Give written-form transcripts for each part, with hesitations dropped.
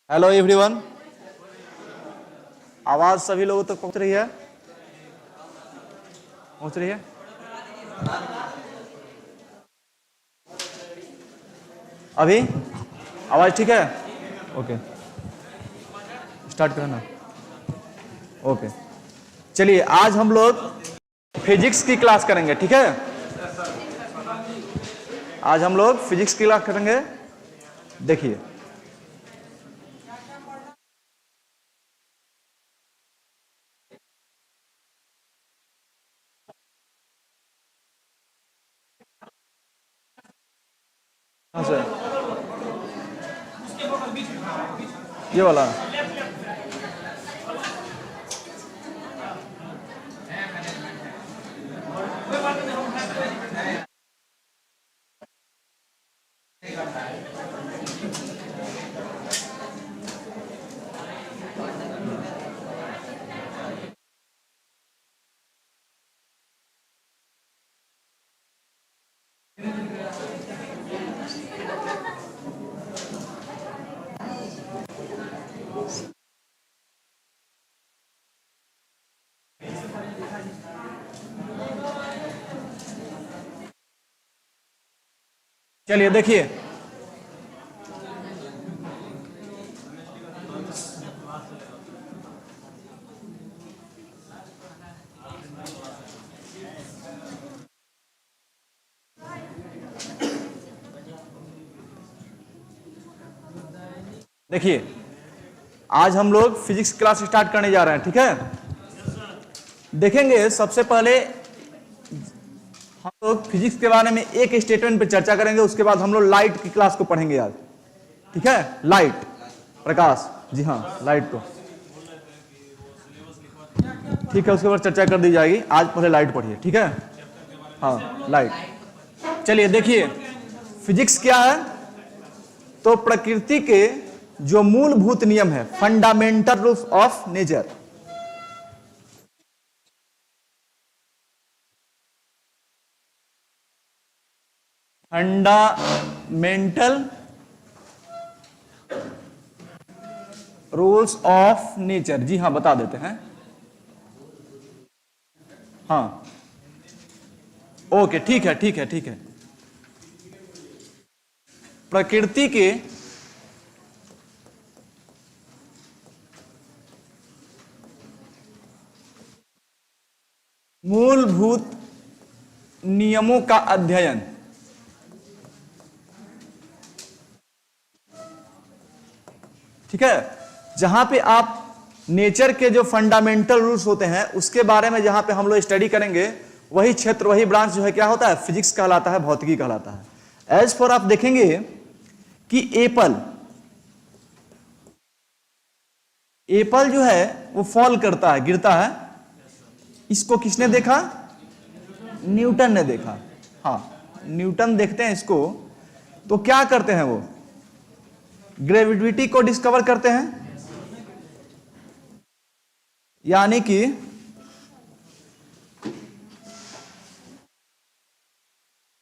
Hello everyone, आवाज सभी लोगों तक पहुंच रही है? पहुंच रही है? अभी आवाज ठीक है? ओके, स्टार्ट करना। ओके, चलिए आज हम लोग फिजिक्स की क्लास करेंगे, ठीक है? आज हम लोग फिजिक्स की क्लास करेंगे। देखिए, हाँ सर, ये वाला। चलिए देखिए, देखिए आज हम लोग फिजिक्स क्लास स्टार्ट करने जा रहे हैं, ठीक है? देखेंगे सबसे पहले हम लोग फिजिक्स के बारे में एक स्टेटमेंट पे चर्चा करेंगे, उसके बाद हम लोग लाइट की क्लास को पढ़ेंगे आज, ठीक है? लाइट, प्रकाश, जी हाँ, लाइट को, ठीक है, उसके बाद चर्चा कर दी जाएगी। आज पहले लाइट पढ़िए, ठीक है? हाँ, लाइट। चलिए देखिए, फिजिक्स क्या है? तो प्रकृति के जो मूलभूत नियम है, fundamental rules of nature, fundamental rules of nature, जी हाँ, बता देते हैं। हाँ, ओके, ठीक है, ठीक है, ठीक है। प्रकृति के मूलभूत नियमों का अध्ययन, ठीक है? जहां पे आप नेचर के जो फंडामेंटल रूल्स होते हैं उसके बारे में जहां पे हम लोग स्टडी करेंगे, वही क्षेत्र, वही ब्रांच जो है क्या होता है? फिजिक्स कहलाता है, भौतिकी कहलाता है। एज फॉर आप देखेंगे कि एप्पल जो है वो फॉल करता है, गिरता है। इसको किसने देखा? न्यूटन ने देखा। हाँ, न्यूटन देखते हैं इसको, तो क्या करते हैं वो? ग्रेविटी को डिस्कवर करते हैं, यानी कि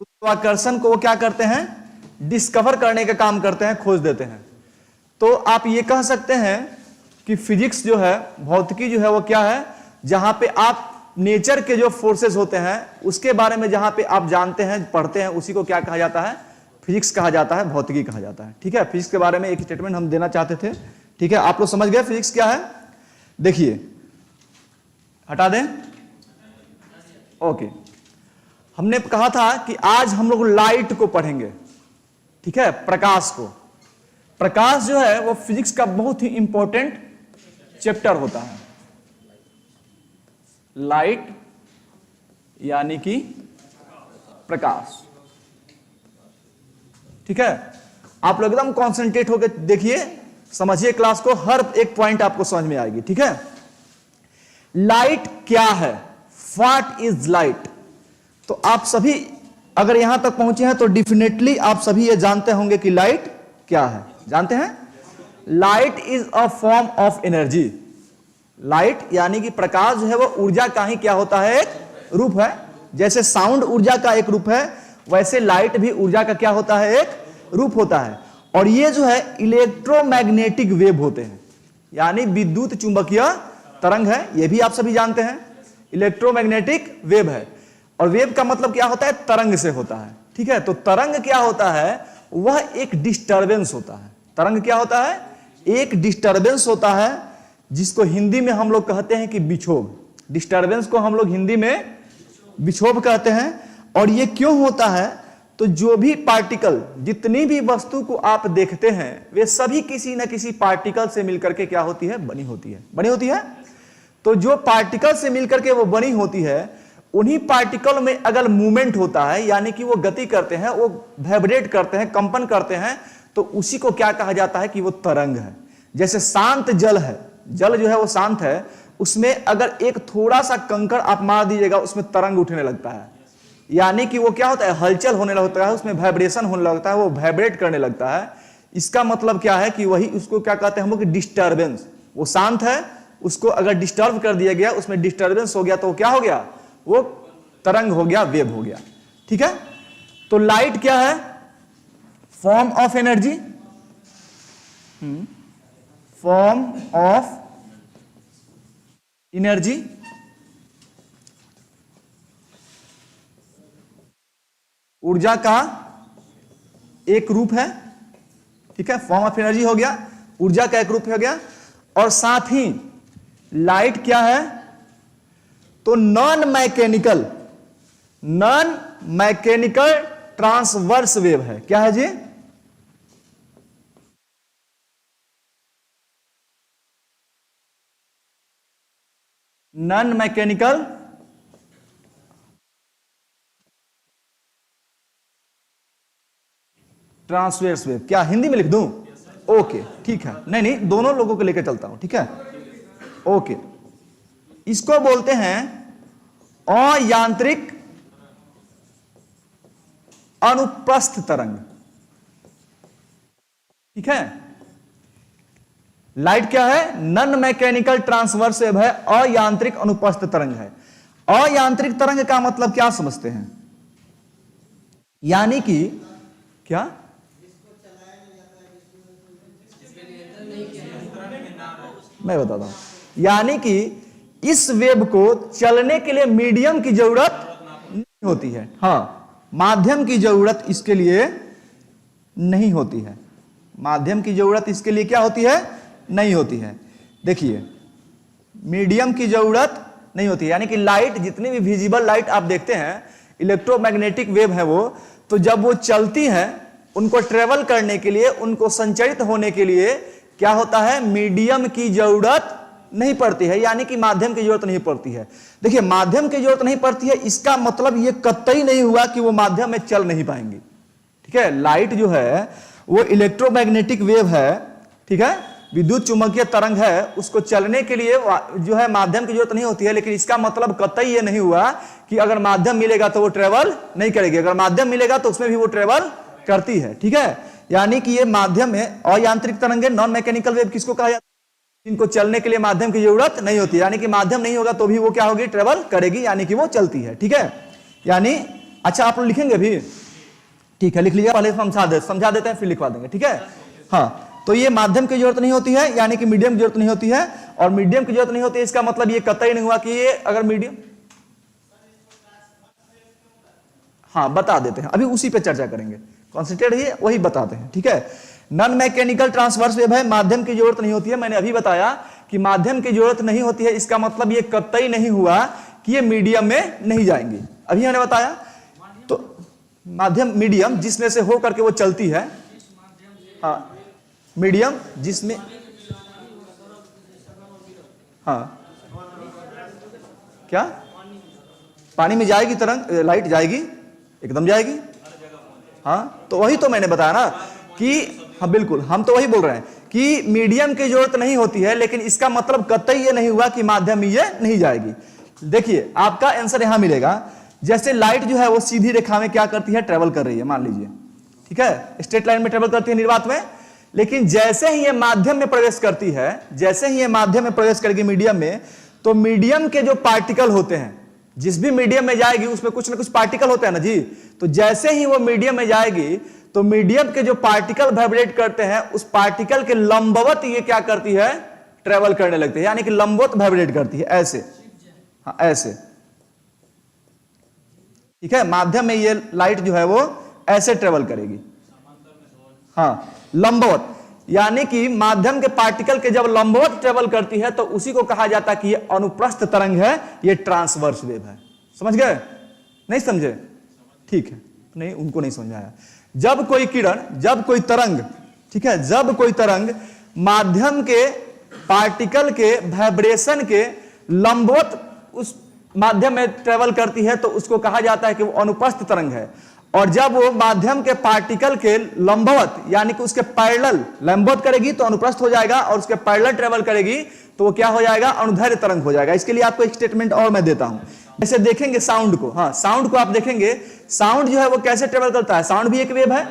गुरुत्वाकर्षण को वो क्या करते हैं? डिस्कवर करने का काम करते हैं, खोज देते हैं। तो आप ये कह सकते हैं कि फिजिक्स जो है, भौतिकी जो है, वो क्या है? जहां पे आप नेचर के जो फोर्सेस होते हैं उसके बारे में जहां पे आप जानते हैं, पढ़ते हैं, उसी को क्या कहा जाता है? फिजिक्स कहा जाता है, भौतिकी कहा जाता है, ठीक है? फिजिक्स के बारे में एक स्टेटमेंट हम देना चाहते थे, ठीक है? आप लोग समझ गए फिजिक्स क्या है? देखिए, हटा दें, ओके। हमने कहा था कि आज हम लोग लाइट को पढ़ेंगे, ठीक है? प्रकाश को। प्रकाश जो है वो फिजिक्स का बहुत ही इंपॉर्टेंट चैप्टर होता है। लाइट यानी कि प्रकाश, ठीक है? आप लोग एकदम कॉन्सेंट्रेट होकर देखिए, समझिए क्लास को, हर एक पॉइंट आपको समझ में आएगी, ठीक है? लाइट क्या है? What is light? तो आप सभी अगर यहां तक पहुंचे हैं तो डेफिनेटली आप सभी ये जानते होंगे कि लाइट क्या है। जानते हैं? Light is a form of energy. Light यानी कि प्रकाश जो है वो ऊर्जा का ही क्या होता है? एक रूप है। जैसे साउंड ऊर्जा का एक रूप है, वैसे लाइट भी ऊर्जा का क्या होता है? एक रूप होता है। और ये जो है इलेक्ट्रोमैग्नेटिक वेव होते हैं, यानी विद्युत चुंबकीय तरंग है, ये भी आप सभी जानते हैं इलेक्ट्रोमैग्नेटिक वेव है। और वेव का मतलब क्या होता है, तरंग से होता है, ठीक है। तो तरंग क्या होता है, वह एक डिस्टरबेंस होता है। तरंग क्या होता है, एक डिस्टरबेंस होता है, जिसको हिंदी में हम लोग कहते हैं कि विक्षोभ। डिस्टरबेंस को हम लोग हिंदी में विक्षोभ कहते हैं। और ये क्यों होता है, तो जो भी पार्टिकल, जितनी भी वस्तु को आप देखते हैं, वे सभी किसी न किसी पार्टिकल से मिलकर के क्या होती है, बनी होती है, बनी होती है। तो जो पार्टिकल से मिलकर के वो बनी होती है, उन्हीं पार्टिकल में अगर मूवमेंट होता है, यानी कि वो गति करते हैं, वो वाइब्रेट करते हैं, कंपन करते हैं, तो उसी को क्या कहा जाता है कि वो तरंग है। जैसे शांत जल है, जल जो है वो शांत है, उसमें अगर एक थोड़ा सा कंकड़ आप मार दीजिएगा, उसमें तरंग उठने लगता है, यानी कि वो क्या होता है, हलचल होने लगता है, उसमें वाइब्रेशन होने लगता है, वो वाइब्रेट करने लगता है। इसका मतलब क्या है कि वही उसको क्या कहते हैं हम लोग, डिस्टर्बेंस। वो शांत है, उसको अगर डिस्टर्ब कर दिया गया, उसमें डिस्टर्बेंस हो गया, तो क्या हो गया, वो तरंग हो गया, वेव हो गया, ठीक है। तो लाइट क्या है, form of energy, form of energy, ऊर्जा का एक रूप है, ठीक है। फॉर्म ऑफ एनर्जी हो गया, ऊर्जा का एक रूप हो गया। और साथ ही लाइट क्या है, तो नॉन मैकेनिकल ट्रांसवर्स वेव है। क्या है जी, नॉन मैकेनिकल ट्रांसवर्स वेव। क्या हिंदी में लिख दूं, ओके ठीक है, नहीं नहीं दोनों लोगों को लेकर चलता हूं, ठीक है, ओके। इसको बोलते हैं अयांत्रिक अनुप्रस्थ तरंग, ठीक है। लाइट क्या है, नॉन मैकेनिकल ट्रांसवर्स वेव है, अयांत्रिक अनुप्रस्थ तरंग है। अयांत्रिक तरंग का मतलब क्या समझते हैं, यानी कि क्या, मैं बताता हूं, यानी कि इस वेव को चलने के लिए मीडियम की जरूरत नहीं होती है, हाँ, माध्यम की जरूरत इसके लिए नहीं होती है, माध्यम की जरूरत इसके लिए क्या होती है, नहीं होती है। देखिए, मीडियम की जरूरत नहीं होती है, यानी कि लाइट, जितनी भी विजिबल लाइट आप देखते हैं, इलेक्ट्रोमैग्नेटिक वेव है वो, तो जब वो चलती हैं, उनको ट्रेवल करने के लिए, उनको संचरित होने के लिए क्या होता है, मीडियम की जरूरत नहीं पड़ती है, यानी कि माध्यम की जरूरत नहीं पड़ती है। देखिए, माध्यम की जरूरत नहीं पड़ती है, इसका मतलब ये कतई नहीं हुआ कि वो माध्यम में चल नहीं पाएंगी, ठीक है। लाइट जो है वो इलेक्ट्रोमैग्नेटिक वेव है, ठीक है, विद्युत चुंबकीय तरंग है, उसको चलने के लिए जो है माध्यम की जरूरत नहीं होती है। लेकिन इसका मतलब कतई ये नहीं हुआ कि अगर माध्यम मिलेगा तो वो ट्रेवल नहीं करेगी, अगर माध्यम मिलेगा तो उसमें भी वो ट्रेवल करती है, ठीक है। यानी कि ये माध्यम है, अयांत्रिक तरंगें, नॉन मैकेनिकल वेव किसको कहा जाता है, इनको चलने के लिए माध्यम की जरूरत नहीं होती, यानी कि माध्यम नहीं होगा तो भी वो क्या होगी, ट्रेवल करेगी, यानी कि वो चलती है, ठीक है। यानी अच्छा, आप लोग लिखेंगे भी, ठीक है, लिख लीजिए, पहले समझा देते हैं फिर लिखवा देंगे, ठीक है। हाँ, तो ये माध्यम की जरूरत नहीं होती है, यानी कि मीडियम की जरूरत नहीं होती है, और मीडियम की जरूरत नहीं होती है, इसका मतलब ये कतई नहीं हुआ कि ये अगर मीडियम, हाँ बता देते हैं, अभी उसी पे चर्चा करेंगे, कॉन्सेंट्रेट रहिए, वही बताते हैं, ठीक है। नॉन मैकेनिकल ट्रांसवर्स वेव है, माध्यम की जरूरत नहीं होती है। मैंने अभी बताया कि माध्यम की जरूरत नहीं होती है, इसका मतलब ये कतई नहीं हुआ कि ये मीडियम में नहीं जाएंगी, अभी मैंने बताया। तो माध्यम, मीडियम जिसमें से हो करके वो चलती है, हाँ, मीडियम जिसमें, हाँ, क्या पानी में जाएगी तरंग, लाइट जाएगी, एकदम जाएगी, हाँ। तो वही तो मैंने बताया ना कि हाँ बिल्कुल, हम तो वही बोल रहे हैं कि मीडियम की जरूरत नहीं होती है, लेकिन इसका मतलब कतई ये नहीं हुआ कि माध्यम में ये नहीं जाएगी। देखिए, आपका आंसर यहां मिलेगा, जैसे लाइट जो है वो सीधी रेखा में क्या करती है, ट्रेवल कर रही है, मान लीजिए, ठीक है, स्ट्रेट लाइन में ट्रेवल करती है, निर्वात में। लेकिन जैसे ही ये माध्यम में प्रवेश करती है, जैसे ही ये माध्यम में प्रवेश करेगी मीडियम में, तो मीडियम के जो पार्टिकल होते हैं, जिस भी मीडियम में जाएगी उसमें कुछ ना कुछ पार्टिकल होता है ना जी, तो जैसे ही वो मीडियम में जाएगी तो मीडियम के जो पार्टिकल वाइब्रेट करते हैं उस पार्टिकल के लंबवत ये क्या करती है, ट्रेवल करने लगती है, यानी कि लंबवत वाइब्रेट करती है, ऐसे, हाँ ऐसे, ठीक है। माध्यम में ये लाइट जो है वो ऐसे ट्रेवल करेगी, हाँ लंबवत, यानी कि माध्यम के पार्टिकल के जब लंबवत ट्रेवल करती है तो उसी को कहा जाता है कि ये अनुप्रस्थ तरंग है, ये ट्रांसवर्स वेव है। समझ गए? नहीं समझे? ठीक है, नहीं उनको नहीं समझ आया। जब कोई किरण, जब कोई तरंग, ठीक है, जब कोई तरंग माध्यम के पार्टिकल के वाइब्रेशन के लंबवत उस माध्यम में ट्रेवल करती है तो उसको कहा जाता है कि वो अनुप्रस्थ तरंग है। और जब वो माध्यम के पार्टिकल के लंबवत यानी कि उसके पैरेलल, लंबवत करेगी तो अनुप्रस्थ हो जाएगा, और उसके पैरेलल ट्रेवल करेगी तो वो क्या हो जाएगा, अनुदैर्ध्य तरंग हो जाएगा। इसके लिए आपको एक स्टेटमेंट और मैं देता हूं। जैसे देखेंगे साउंड को, हाँ साउंड को आप देखेंगे, साउंड जो है वो कैसे ट्रेवल करता है, साउंड भी एक वेव है,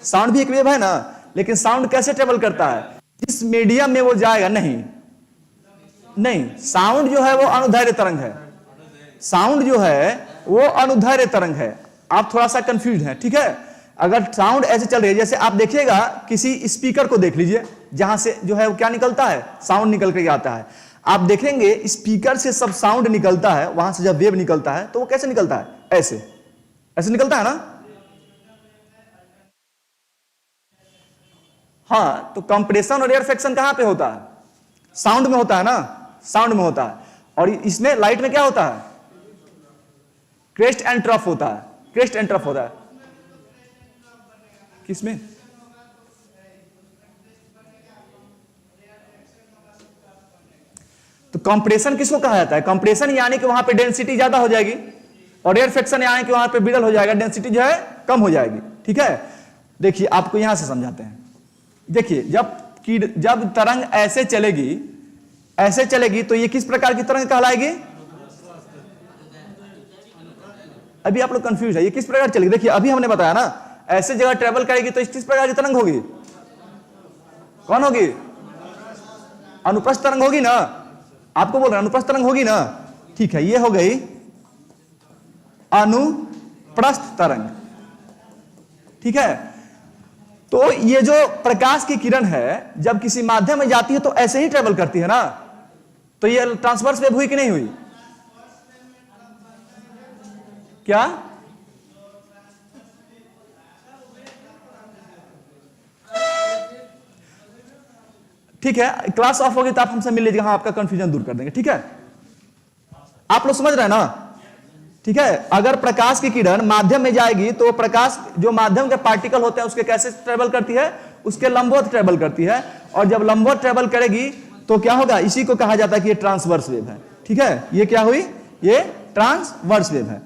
साउंड भी एक वेव है ना, लेकिन साउंड कैसे ट्रेवल करता है, जिस मीडियम में वो जाएगा, नहीं नहीं, साउंड जो है वो अनुदैर्ध्य तरंग है, साउंड जो है वो अनुदैर्ध्य तरंग है। आप थोड़ा सा कंफ्यूज हैं, ठीक है। अगर साउंड ऐसे चल रही है, जैसे आप देखिएगा किसी स्पीकर को देख लीजिए, जहां से जो है वो क्या निकलता है, साउंड निकल के आता है। आप देखेंगे स्पीकर से सब साउंड निकलता है, वहां से जब वेव निकलता है तो वो कैसे निकलता है, ऐसे, ऐसे निकलता है ना। हाँ, तो कंप्रेशन और रेयरफेक्शन कहां पे होता है, साउंड में होता है ना, साउंड में होता है। और इसमें लाइट में क्या होता है, क्रेस्ट एंड ट्रफ होता है, क्रेस्ट एंड ट्रफ होता है। किसमें? तो कंप्रेशन किसको कहा जाता है, कंप्रेशन यानी कि वहां पे डेंसिटी ज्यादा हो जाएगी, और रेयरफेक्शन यानी कि वहां पे बिरल हो जाएगा, डेंसिटी जो है कम हो जाएगी, ठीक है। देखिए आपको यहां से समझाते हैं। देखिए जब तरंग ऐसे चलेगी, ऐसे चलेगी तो ये किस प्रकार की तरंग कहलाएगी, अभी आप लोग कंफ्यूज है, ये किस प्रकार चलेगी। देखिए अभी हमने बताया ना, ऐसे जगह ट्रेवल करेगी तो किस प्रकार की तरंग होगी, कौन होगी, अनुप्रस्थ तरंग होगी ना, आपको बोल रहे हैं अनुप्रस्थ तरंग होगी ना, ठीक है। ये हो गई अनुप्रस्थ तरंग, ठीक है। तो ये जो प्रकाश की किरण है जब किसी माध्यम में जाती है तो ऐसे ही ट्रेवल करती है ना, तो ये ट्रांसवर्स वेव हुई कि नहीं हुई, क्या? ठीक है, क्लास ऑफ होगी तो आप हमसे मिल लीजिएगा, हाँ आपका कंफ्यूजन दूर कर देंगे, ठीक है। आप लोग समझ रहे हैं ना, ठीक है। अगर प्रकाश की किरण माध्यम में जाएगी तो प्रकाश जो माध्यम के पार्टिकल होते हैं उसके कैसे ट्रेवल करती है, उसके लंबवत ट्रेवल करती है, और जब लंबवत ट्रेवल करेगी तो क्या होगा, इसी को कहा जाता है कि ये ट्रांसवर्स वेव है, ठीक है। ये क्या हुई, ये ट्रांसवर्स वेव है,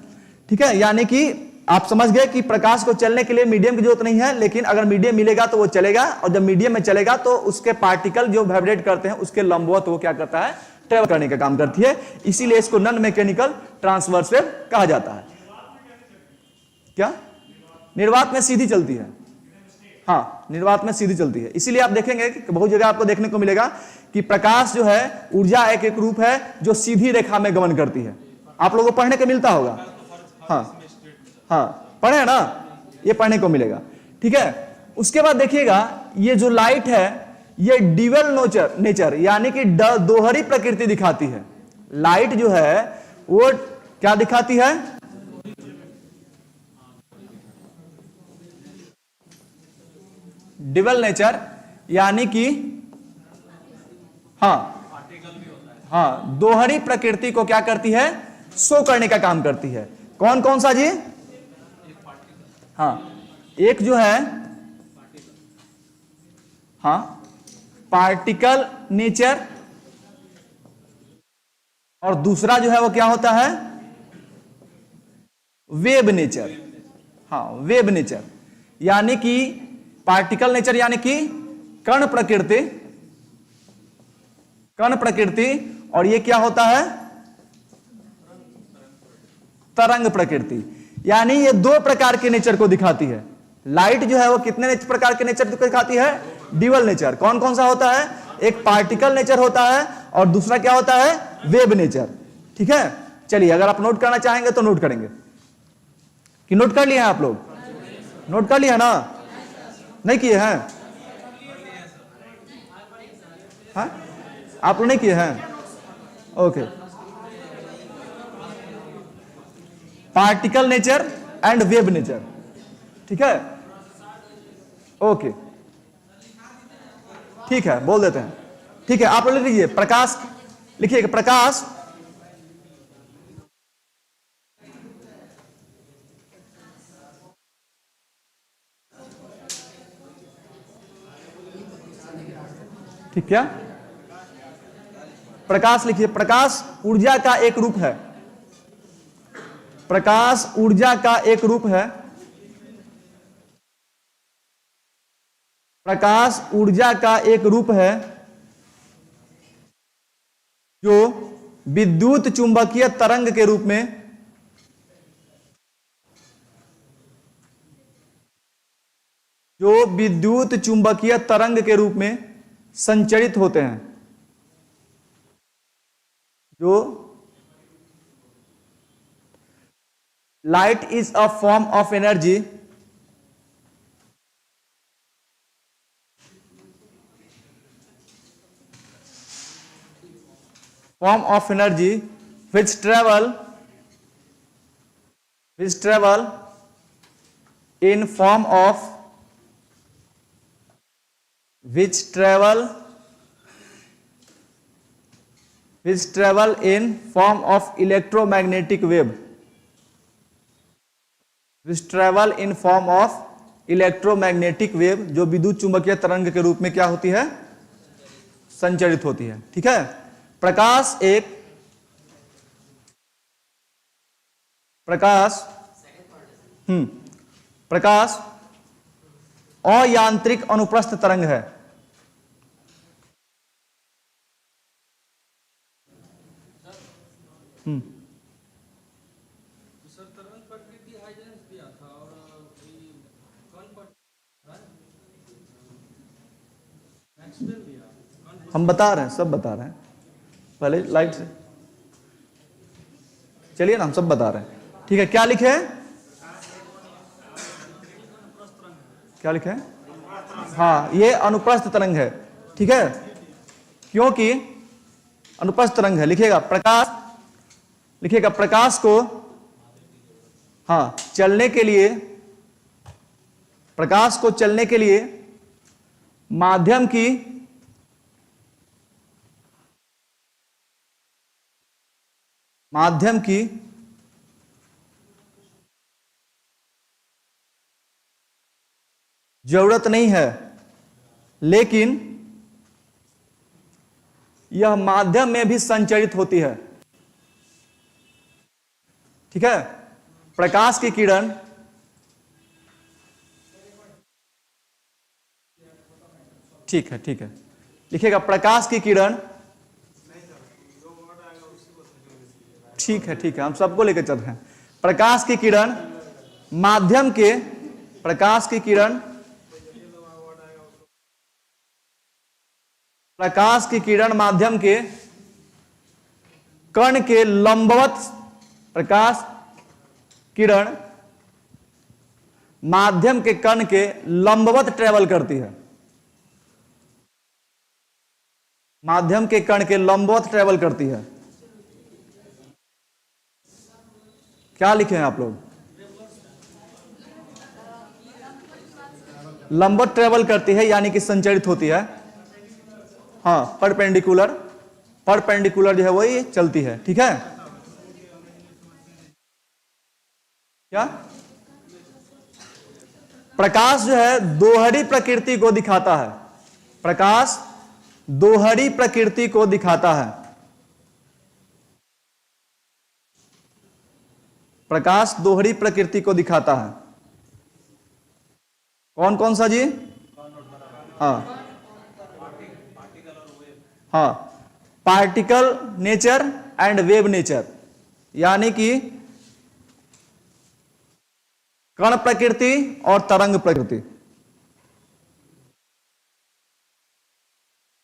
ठीक है। यानी कि आप समझ गए कि प्रकाश को चलने के लिए मीडियम की जरूरत नहीं है, लेकिन अगर मीडियम मिलेगा तो वो चलेगा, और जब मीडियम में चलेगा तो उसके पार्टिकल जो वाइब्रेट करते हैं उसके लंबवत वो क्या करता है, ट्रेवल करने का काम करती है। इसीलिए इसको नॉन मैकेनिकल ट्रांसवर्स वेव कहा जाता है। क्या? निर्वात में सीधी चलती है, हाँ निर्वात में सीधी चलती है। इसीलिए आप देखेंगे कि बहुत जगह आपको देखने को मिलेगा कि प्रकाश जो है ऊर्जा एक रूप है जो सीधी रेखा में गमन करती है। आप लोगों को पढ़ने को मिलता होगा, हाँ हाँ पढ़े ना, ये पढ़ने को मिलेगा, ठीक है। उसके बाद देखिएगा ये जो लाइट है ये ड्यूअल नेचर यानी कि दोहरी प्रकृति दिखाती है। लाइट जो है वो क्या दिखाती है, ड्यूअल नेचर यानी कि हाँ दोहरी प्रकृति को क्या करती है, शो करने का काम करती है। कौन कौन सा जी, हाँ एक जो है हाँ पार्टिकल नेचर, और दूसरा जो है वो क्या होता है, वेव नेचर। हाँ वेव नेचर यानी कि पार्टिकल नेचर यानी कि कण प्रकृति, कण प्रकृति, और ये क्या होता है, तरंग प्रकृति। यानी ये दो प्रकार के नेचर को दिखाती है। लाइट जो है वो कितने प्रकार के नेचर को दिखाती है, ड्यूअल नेचर। कौन कौन सा होता है, एक पार्टिकल नेचर होता है और दूसरा क्या होता है, वेव नेचर, ठीक है। चलिए अगर आप नोट करना चाहेंगे तो नोट करेंगे, कि नोट कर लिया है आप लोग, नोट कर लिया ना, नहीं किए हैं? हाँ? आप लोग नहीं किए हैं? Okay. Particle nature and wave nature, ठीक है? ओके, ठीक है, बोल देते हैं। ठीक है, आप लोग लिख लीजिए प्रकाश, लिखिए प्रकाश ठीक, क्या प्रकाश लिखिए, प्रकाश ऊर्जा का एक रूप है। प्रकाश ऊर्जा का एक रूप है। प्रकाश ऊर्जा का एक रूप है जो विद्युत चुंबकीय तरंग के रूप में विद्युत चुंबकीय तरंग के रूप में संचरित होते हैं। जो light is a form of energy which travel in form of electromagnetic wave, जो विद्युत चुंबकीय तरंग के रूप में क्या होती है? संचरित होती है। ठीक है, प्रकाश अयांत्रिक अनुप्रस्थ तरंग है। हम बता रहे हैं, सब बता रहे हैं, पहले लाइट से चलिए ना, हम सब बता रहे हैं। ठीक है, क्या लिखे? क्या लिखे? हाँ, ये अनुप्रस्थ तरंग है। ठीक है, क्योंकि अनुप्रस्थ तरंग है। लिखिएगा प्रकाश को, हाँ, चलने के लिए माध्यम की जरूरत नहीं है, लेकिन यह माध्यम में भी संचरित होती है। ठीक है, प्रकाश की किरण ठीक है, लिखिएगा प्रकाश की किरण, ठीक है, हम सबको लेकर चल रहे हैं। प्रकाश की किरण माध्यम के कण के लंबवत, प्रकाश किरण माध्यम के कण के लंबवत ट्रेवल करती है। माध्यम के कण के लंबवत ट्रेवल करती है। क्या लिखे हैं आप लोग? लंबवत ट्रेवल करती है यानी कि संचरित होती है। हाँ, परपेंडिकुलर जो है वही चलती है। ठीक है, क्या प्रकाश जो है दोहरी प्रकृति को दिखाता है। प्रकाश दोहरी प्रकृति को दिखाता है। प्रकाश दोहरी प्रकृति को दिखाता है। कौन कौन सा जी? हाँ, particle nature and wave nature, यानी कि कण प्रकृति और तरंग प्रकृति।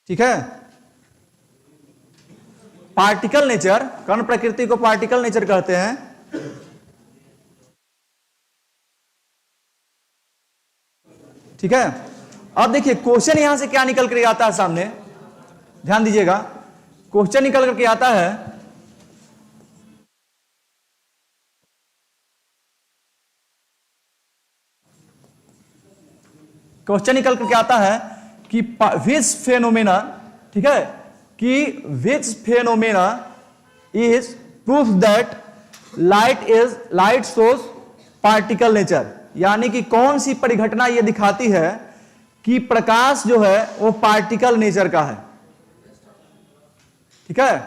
ठीक है, पार्टिकल नेचर, कण प्रकृति को पार्टिकल नेचर कहते हैं। ठीक है, अब देखिए क्वेश्चन यहां से क्या निकल कर आता है सामने, ध्यान दीजिएगा, क्वेश्चन निकल करके आता है क्वेश्चन निकल करके आता है कि विच फेनोमेना, ठीक है, कि which phenomena is proof that light shows particle nature, यानी कि कौन सी परिघटना यह दिखाती है कि प्रकाश जो है वो पार्टिकल नेचर का है। ठीक है,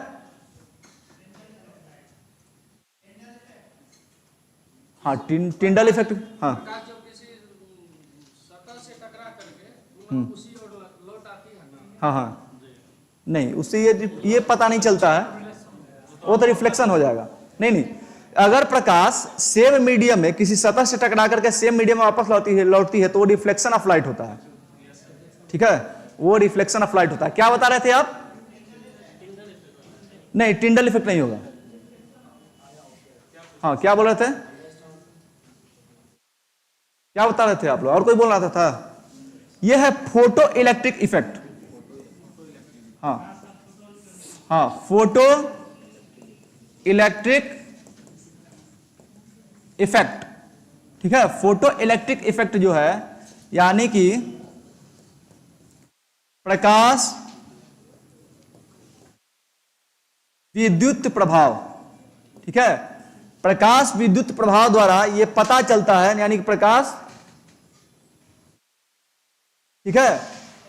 हाँ टिंडल इफेक्ट, हाँ हाँ हाँ, नहीं उससे ये पता नहीं चलता है, वो तो रिफ्लेक्शन हो जाएगा। नहीं नहीं, अगर प्रकाश सेम मीडियम में किसी सतह से टकरा करके सेम मीडियम में वापस लौटती है तो वो रिफ्लेक्शन ऑफ लाइट होता है। ठीक है, वो रिफ्लेक्शन ऑफ लाइट होता है। क्या बता रहे थे आप? नहीं, टिंडल इफेक्ट नहीं होगा। हाँ, क्या बोल रहे थे, क्या बता रहे थे आप लोग? और कोई बोल रहा था? यह है फोटो इलेक्ट्रिक इफेक्ट। हाँ हाँ, फोटो इलेक्ट्रिक इफेक्ट। ठीक है, फोटो इलेक्ट्रिक इफेक्ट जो है, यानी कि प्रकाश विद्युत प्रभाव। ठीक है, प्रकाश विद्युत प्रभाव द्वारा यह पता चलता है, यानी कि प्रकाश, ठीक है,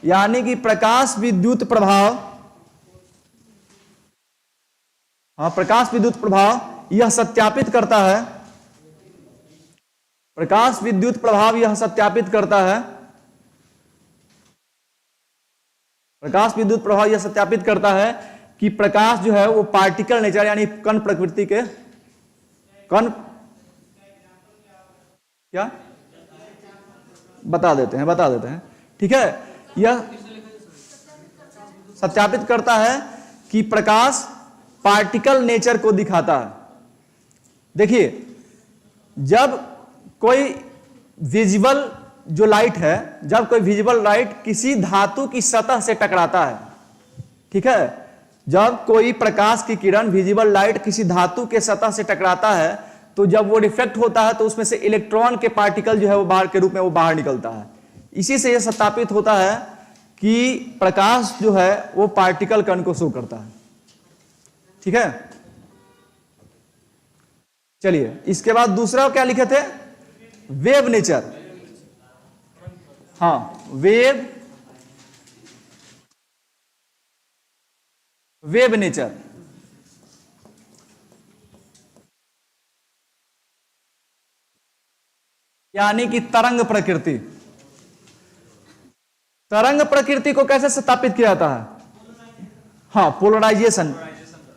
यानी कि प्रकाश विद्युत प्रभाव, हाँ प्रकाश विद्युत प्रभाव यह सत्यापित करता है, प्रकाश विद्युत प्रभाव यह सत्यापित करता है, प्रकाश विद्युत प्रभाव यह सत्यापित करता है कि प्रकाश जो है वो पार्टिकल नेचर यानी कण प्रकृति के, कण, क्या बता देते हैं। ठीक है, यह सत्यापित करता है कि प्रकाश पार्टिकल नेचर को दिखाता है। देखिए, जब कोई विजिबल जो लाइट है, जब कोई विजिबल लाइट किसी धातु की सतह से टकराता है, ठीक है, जब कोई प्रकाश की किरण विजिबल लाइट किसी धातु के सतह से टकराता है, तो जब वो रिफ्लेक्ट होता है तो उसमें से इलेक्ट्रॉन के पार्टिकल जो है वो बाहर के रूप में वो बाहर निकलता है। इसी से यह सत्यापित होता है कि प्रकाश जो है वो पार्टिकल कण को शो करता है। ठीक है, चलिए इसके बाद दूसरा क्या लिखे थे? Wave nature. हाँ, वेव नेचर, यानी कि तरंग प्रकृति। तरंग प्रकृति को कैसे स्थापित किया जाता है? हाँ, पोलराइजेशन।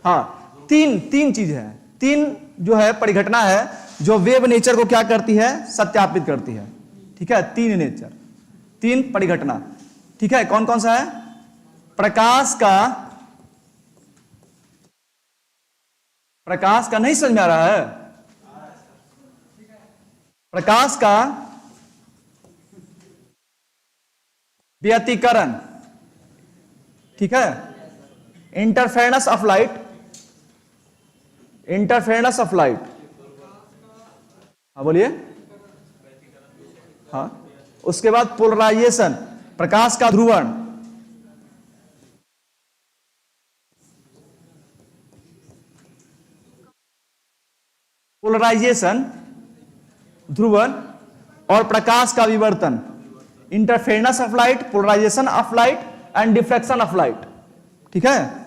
हाँ, तीन चीज है, तीन जो है परिघटना है जो वेव नेचर को क्या करती है? सत्यापित करती है। ठीक है, तीन नेचर, तीन परिघटना। ठीक है, कौन कौन सा है? प्रकाश का नहीं समझ में आ रहा है? प्रकाश का व्यतिकरण, ठीक है, interference of light, interference of light. हाँ बोलिए। हाँ, उसके बाद पोलराइजेशन, प्रकाश का ध्रुवण, पोलराइजेशन ध्रुवण, और प्रकाश का विवर्तन, interference of light, polarization of light and deflection of light. ठीक है,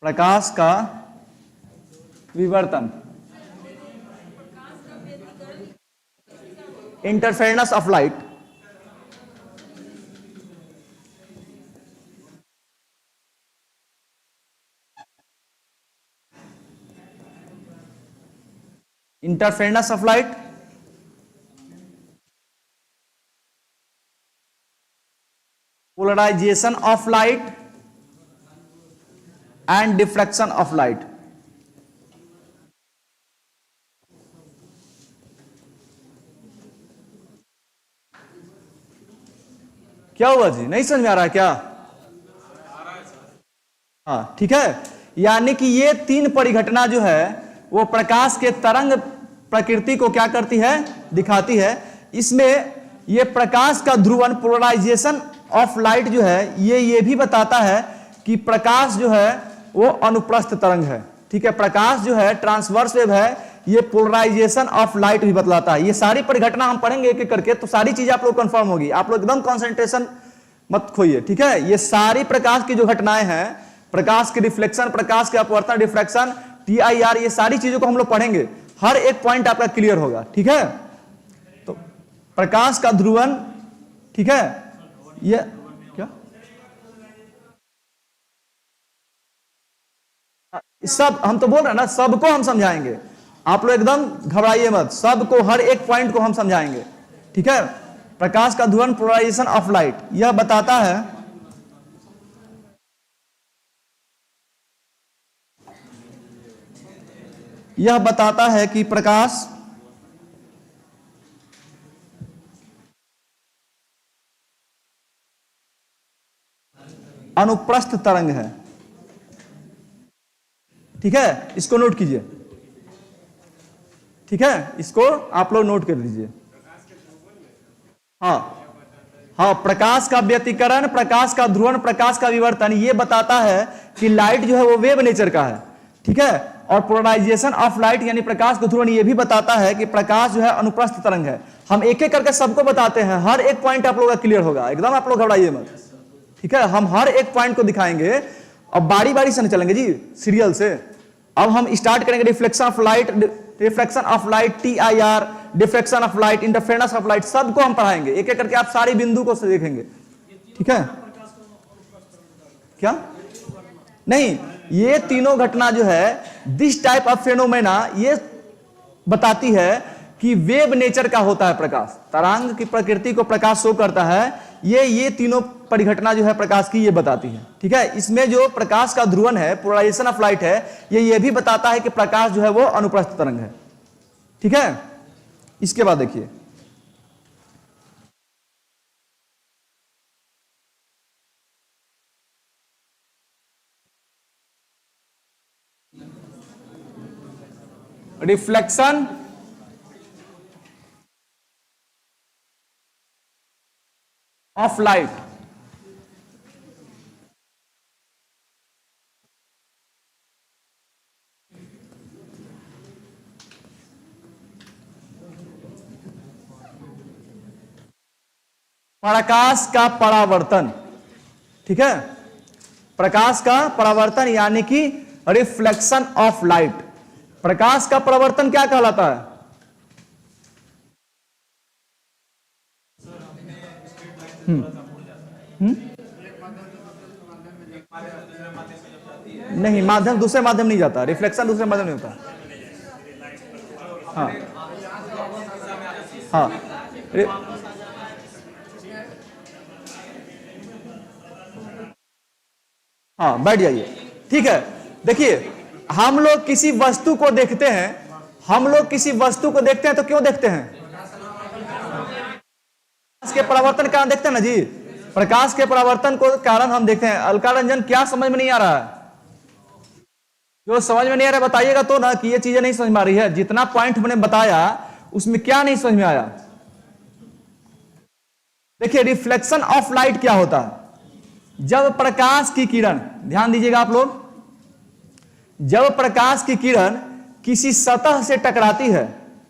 प्रकाश का विवर्तन, interference of light, interference of light, polarization of light and diffraction of light. क्या हुआ जी, नहीं समझ में आ रहा है क्या? हाँ ठीक है, यानी कि ये तीन परिघटना जो है वो प्रकाश के तरंग प्रकृति को क्या करती है, दिखाती है। इसमें ये प्रकाश का ध्रुवन पोलराइजेशन ऑफ लाइट जो है ये भी बताता है कि प्रकाश जो है वो अनुप्रस्थ तरंग है। ठीक है, प्रकाश जो है ट्रांसवर्स वेव है, ये पोलराइजेशन ऑफ लाइट भी बतलाता है। ये सारी परिघटना हम पढ़ेंगे एक एक करके, तो सारी चीजें आप लोग कंफर्म होगी, आप लोग एकदम कंसंट्रेशन मत खोइए। ठीक है, ये सारी प्रकाश की जो घटनाएं हैं, प्रकाश की रिफ्लेक्शन, प्रकाश के अपवर्तन, डिफ्रैक्शन, TIR, ये सारी चीजों को हम लोग पढ़ेंगे, हर एक पॉइंट आपका क्लियर होगा। ठीक है, तो प्रकाश का ध्रुवन, ठीक है, ये क्या सब हम तो बोल रहे हैं ना, सबको हम समझाएंगे, आप लोग एकदम घबराइए मत, सबको हर एक पॉइंट को हम समझाएंगे। ठीक है, प्रकाश का ध्रुवन पोलराइजेशन ऑफ लाइट यह बताता है, यह बताता है कि प्रकाश अनुप्रस्थ तरंग है। ठीक है, इसको नोट कीजिए। ठीक है, इसको आप लोग नोट कर लीजिए। हाँ हाँ, प्रकाश का व्यतिकरण, प्रकाश का ध्रुवन, प्रकाश का विवर्तन, ये बताता है कि लाइट जो है वो वेव नेचर का है। ठीक है, और पोलराइजेशन ऑफ लाइट यानी प्रकाश का ध्रुवन ये भी बताता है कि प्रकाश जो है अनुप्रस्थ तरंग है। हम एक एक करके सबको बताते हैं, हर एक पॉइंट आप लोगों का क्लियर होगा, एकदम आप लोग घबराइए मत। ठीक है, हम हर एक पॉइंट को दिखाएंगे, अब बारी बारी से नहीं चलेंगे जी, सीरियल से। अब हम स्टार्ट करेंगे reflection of light, reflection of light, TIR, diffraction of light, interference of light, सबको हम पढ़ाएंगे एक एक करके, आप सारी बिंदु को देखेंगे। ठीक है, क्या नहीं, ये तीनों घटना जो है, दिस टाइप ऑफ फेनोमेना, ये बताती है कि वेव नेचर का होता है प्रकाश, तरंग की प्रकृति को प्रकाश शो करता है। ये तीनों परिघटना जो है प्रकाश की, ये बताती है। ठीक है, इसमें जो प्रकाश का ध्रुवन है, पोलराइजेशन ऑफ लाइट है, ये भी बताता है कि प्रकाश जो है वो अनुप्रस्थ तरंग है। ठीक है, इसके बाद देखिए, रिफ्लेक्शन ऑफ लाइट, प्रकाश का परावर्तन। ठीक है, प्रकाश का परावर्तन यानी कि रिफ्लेक्शन ऑफ लाइट। प्रकाश का परावर्तन क्या कहलाता है? नहीं, माध्यम दूसरे माध्यम नहीं जाता, रिफ्लेक्शन दूसरे माध्यम नहीं होता। हाँ हाँ, हाँ बैठ जाइए। ठीक है, देखिए, हम लोग किसी वस्तु को देखते हैं, हम लोग किसी वस्तु को देखते हैं तो क्यों देखते हैं? प्रकाश के परावर्तन के कारण देखते हैं ना जी, प्रकाश के परावर्तन को कारण हम देखते हैं। अलका रंजन, क्या समझ में नहीं आ रहा है? जो समझ में नहीं आ रहा है बताइएगा तो ना, कि ये चीजें नहीं समझ में आ रही है। जितना पॉइंट हमने बताया उसमें क्या नहीं समझ में आया? देखिए, रिफ्लेक्शन ऑफ लाइट क्या होता है? जब प्रकाश की किरण, ध्यान दीजिएगा आप लोग, जब प्रकाश की किरण किसी सतह से टकराती है,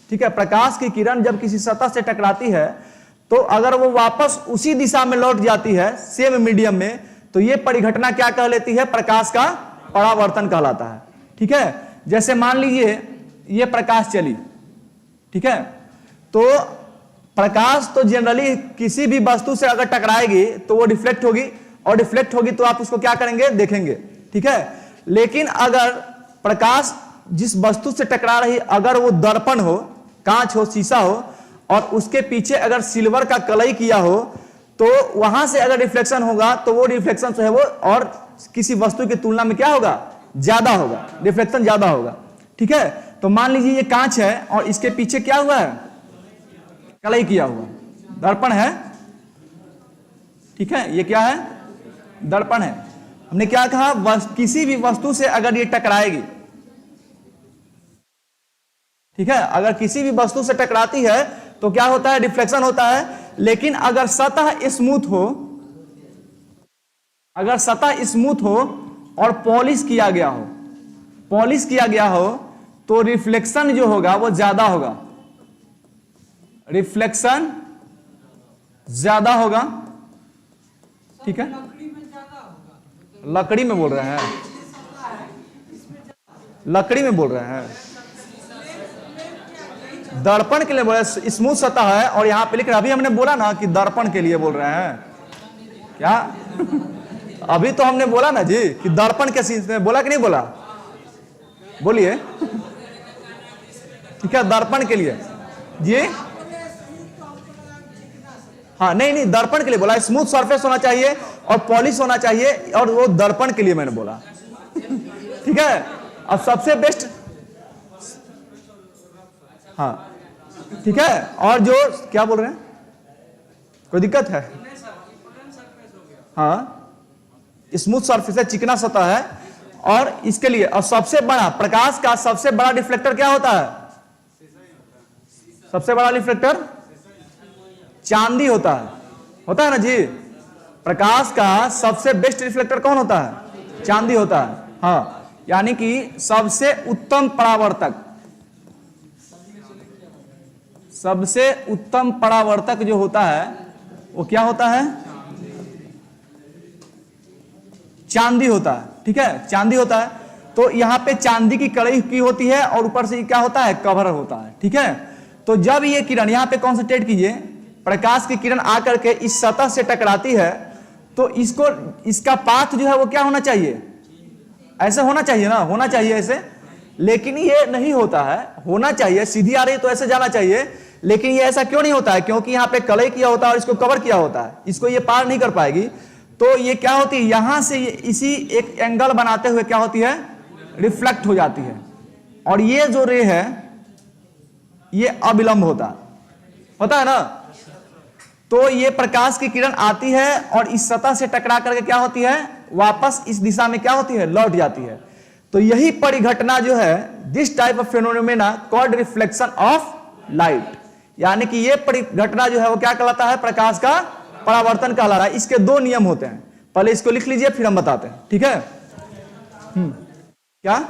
ठीक है, प्रकाश की किरण जब किसी सतह से टकराती है, तो अगर वो वापस उसी दिशा में लौट जाती है, सेम मीडियम में, तो ये परिघटना क्या कह लेती है? प्रकाश का परावर्तन कहलाता है। ठीक है, जैसे मान लीजिए ये प्रकाश चली, ठीक है, तो प्रकाश तो जनरली किसी भी वस्तु से अगर टकराएगी तो वो रिफ्लेक्ट होगी, और रिफ्लेक्ट होगी तो आप उसको क्या करेंगे? देखेंगे। ठीक है, लेकिन अगर प्रकाश जिस वस्तु से टकरा रही, अगर वो दर्पण हो, कांच हो, शीशा हो, और उसके पीछे अगर सिल्वर का कलई किया हो, तो वहां से अगर रिफ्लेक्शन होगा तो वो रिफ्लेक्शन जो है वो और किसी वस्तु की तुलना में क्या होगा? ज्यादा होगा, रिफ्लेक्शन ज्यादा होगा। ठीक है, तो मान लीजिए ये कांच है और इसके पीछे क्या हुआ है? कलई किया हुआ दर्पण है। ठीक है, ये क्या है, दर्पण है। हमने क्या कहा, किसी भी वस्तु से अगर ये टकराएगी, ठीक है, अगर किसी भी वस्तु से टकराती है तो क्या होता है, रिफ्लेक्शन होता है। लेकिन अगर सतह स्मूथ हो, अगर सतह स्मूथ हो और पॉलिश किया गया हो, पॉलिश किया गया हो, तो रिफ्लेक्शन जो होगा वो ज्यादा होगा, रिफ्लेक्शन ज्यादा होगा, ठीक है। लकड़ी में बोल रहे हैं, लकड़ी में बोल रहे हैं, दर्पण के लिए बोल रहे हैं, स्मूथ सतह है और यहां पे लिख रहे हैं। अभी हमने बोला ना कि दर्पण के लिए बोल रहे हैं, क्या अभी तो हमने बोला ना जी कि दर्पण के सीन में, बोला कि नहीं बोला, बोलिए, ठीक है, दर्पण के लिए जी, हाँ, नहीं नहीं, दर्पण के लिए बोला, स्मूथ सरफेस होना चाहिए और पॉलिश होना चाहिए, और वो दर्पण के लिए मैंने बोला, ठीक है। अब सबसे बेस्ट, हाँ ठीक है, और जो क्या बोल रहे हैं, कोई दिक्कत है, हाँ, स्मूथ सरफेस है, चिकना सतह है, और इसके लिए, और सबसे बड़ा, प्रकाश का सबसे बड़ा रिफ्लेक्टर क्या होता है, सबसे बड़ा रिफ्लेक्टर चांदी होता है ना जी। प्रकाश का सबसे बेस्ट रिफ्लेक्टर कौन होता है, चांदी होता है, हाँ, यानी कि सबसे उत्तम परावर्तक, सबसे उत्तम परावर्तक जो होता है वो क्या होता है, चांदी होता है, ठीक है, चांदी होता है। तो यहां पे चांदी की कड़ी की होती है और ऊपर से क्या होता है, कवर होता है, ठीक है। तो जब ये किरण यहां पे कॉन्सेंट्रेट कीजिए, प्रकाश की किरण आकर के इस सतह से टकराती है, तो इसको, इसका पाथ जो है वो क्या होना चाहिए, ऐसे होना चाहिए ना, होना चाहिए ऐसे, लेकिन ये नहीं होता है, होना चाहिए सीधी आ रही तो ऐसे जाना चाहिए, लेकिन ये ऐसा क्यों नहीं होता है, क्योंकि यहाँ पे कलई किया होता है और इसको कवर किया होता है, इसको ये पार नहीं कर पाएगी। तो ये क्या होती है, यहां से इसी एक एंगल बनाते हुए क्या होती है, रिफ्लेक्ट हो जाती है, और ये जो रे है ये अविलंब होता है ना। तो ये प्रकाश की किरण आती है और इस सतह से टकरा करके क्या होती है, वापस इस दिशा में क्या होती है, लौट जाती है। तो यही परिघटना जो है, this type of phenomena called reflection of light, यानी कि ये परिघटना जो है वो क्या कहलाता है, प्रकाश का परावर्तन कहला रहा है। इसके दो नियम होते हैं, पहले इसको लिख लीजिए फिर हम बताते हैं, ठीक है। क्या,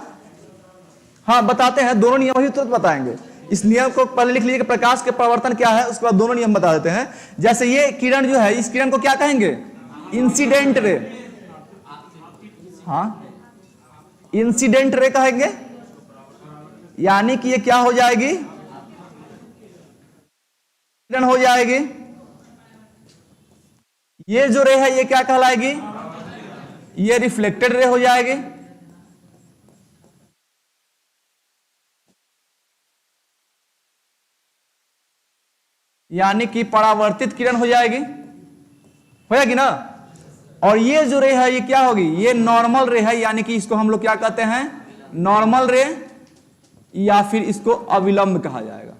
हाँ बताते हैं, दोनों नियम ही तुरंत बताएंगे। इस नियम को पहले लिख लीजिए कि प्रकाश के परावर्तन क्या है, उसके बाद दोनों नियम बता देते हैं। जैसे ये किरण जो है, इस किरण को क्या कहेंगे, इंसिडेंट रे, हाँ, इंसिडेंट रे कहेंगे, यानी कि ये क्या हो जाएगी, किरण हो जाएगी। ये जो रे है ये क्या कहलाएगी, ये रिफ्लेक्टेड रे हो जाएगी, यानी कि परावर्तित किरण हो जाएगी, हो जाएगी ना। और ये जो रे है ये क्या होगी, ये नॉर्मल रे है, यानी कि इसको हम लोग क्या कहते हैं, नॉर्मल रे, या फिर इसको अविलंब कहा जाएगा,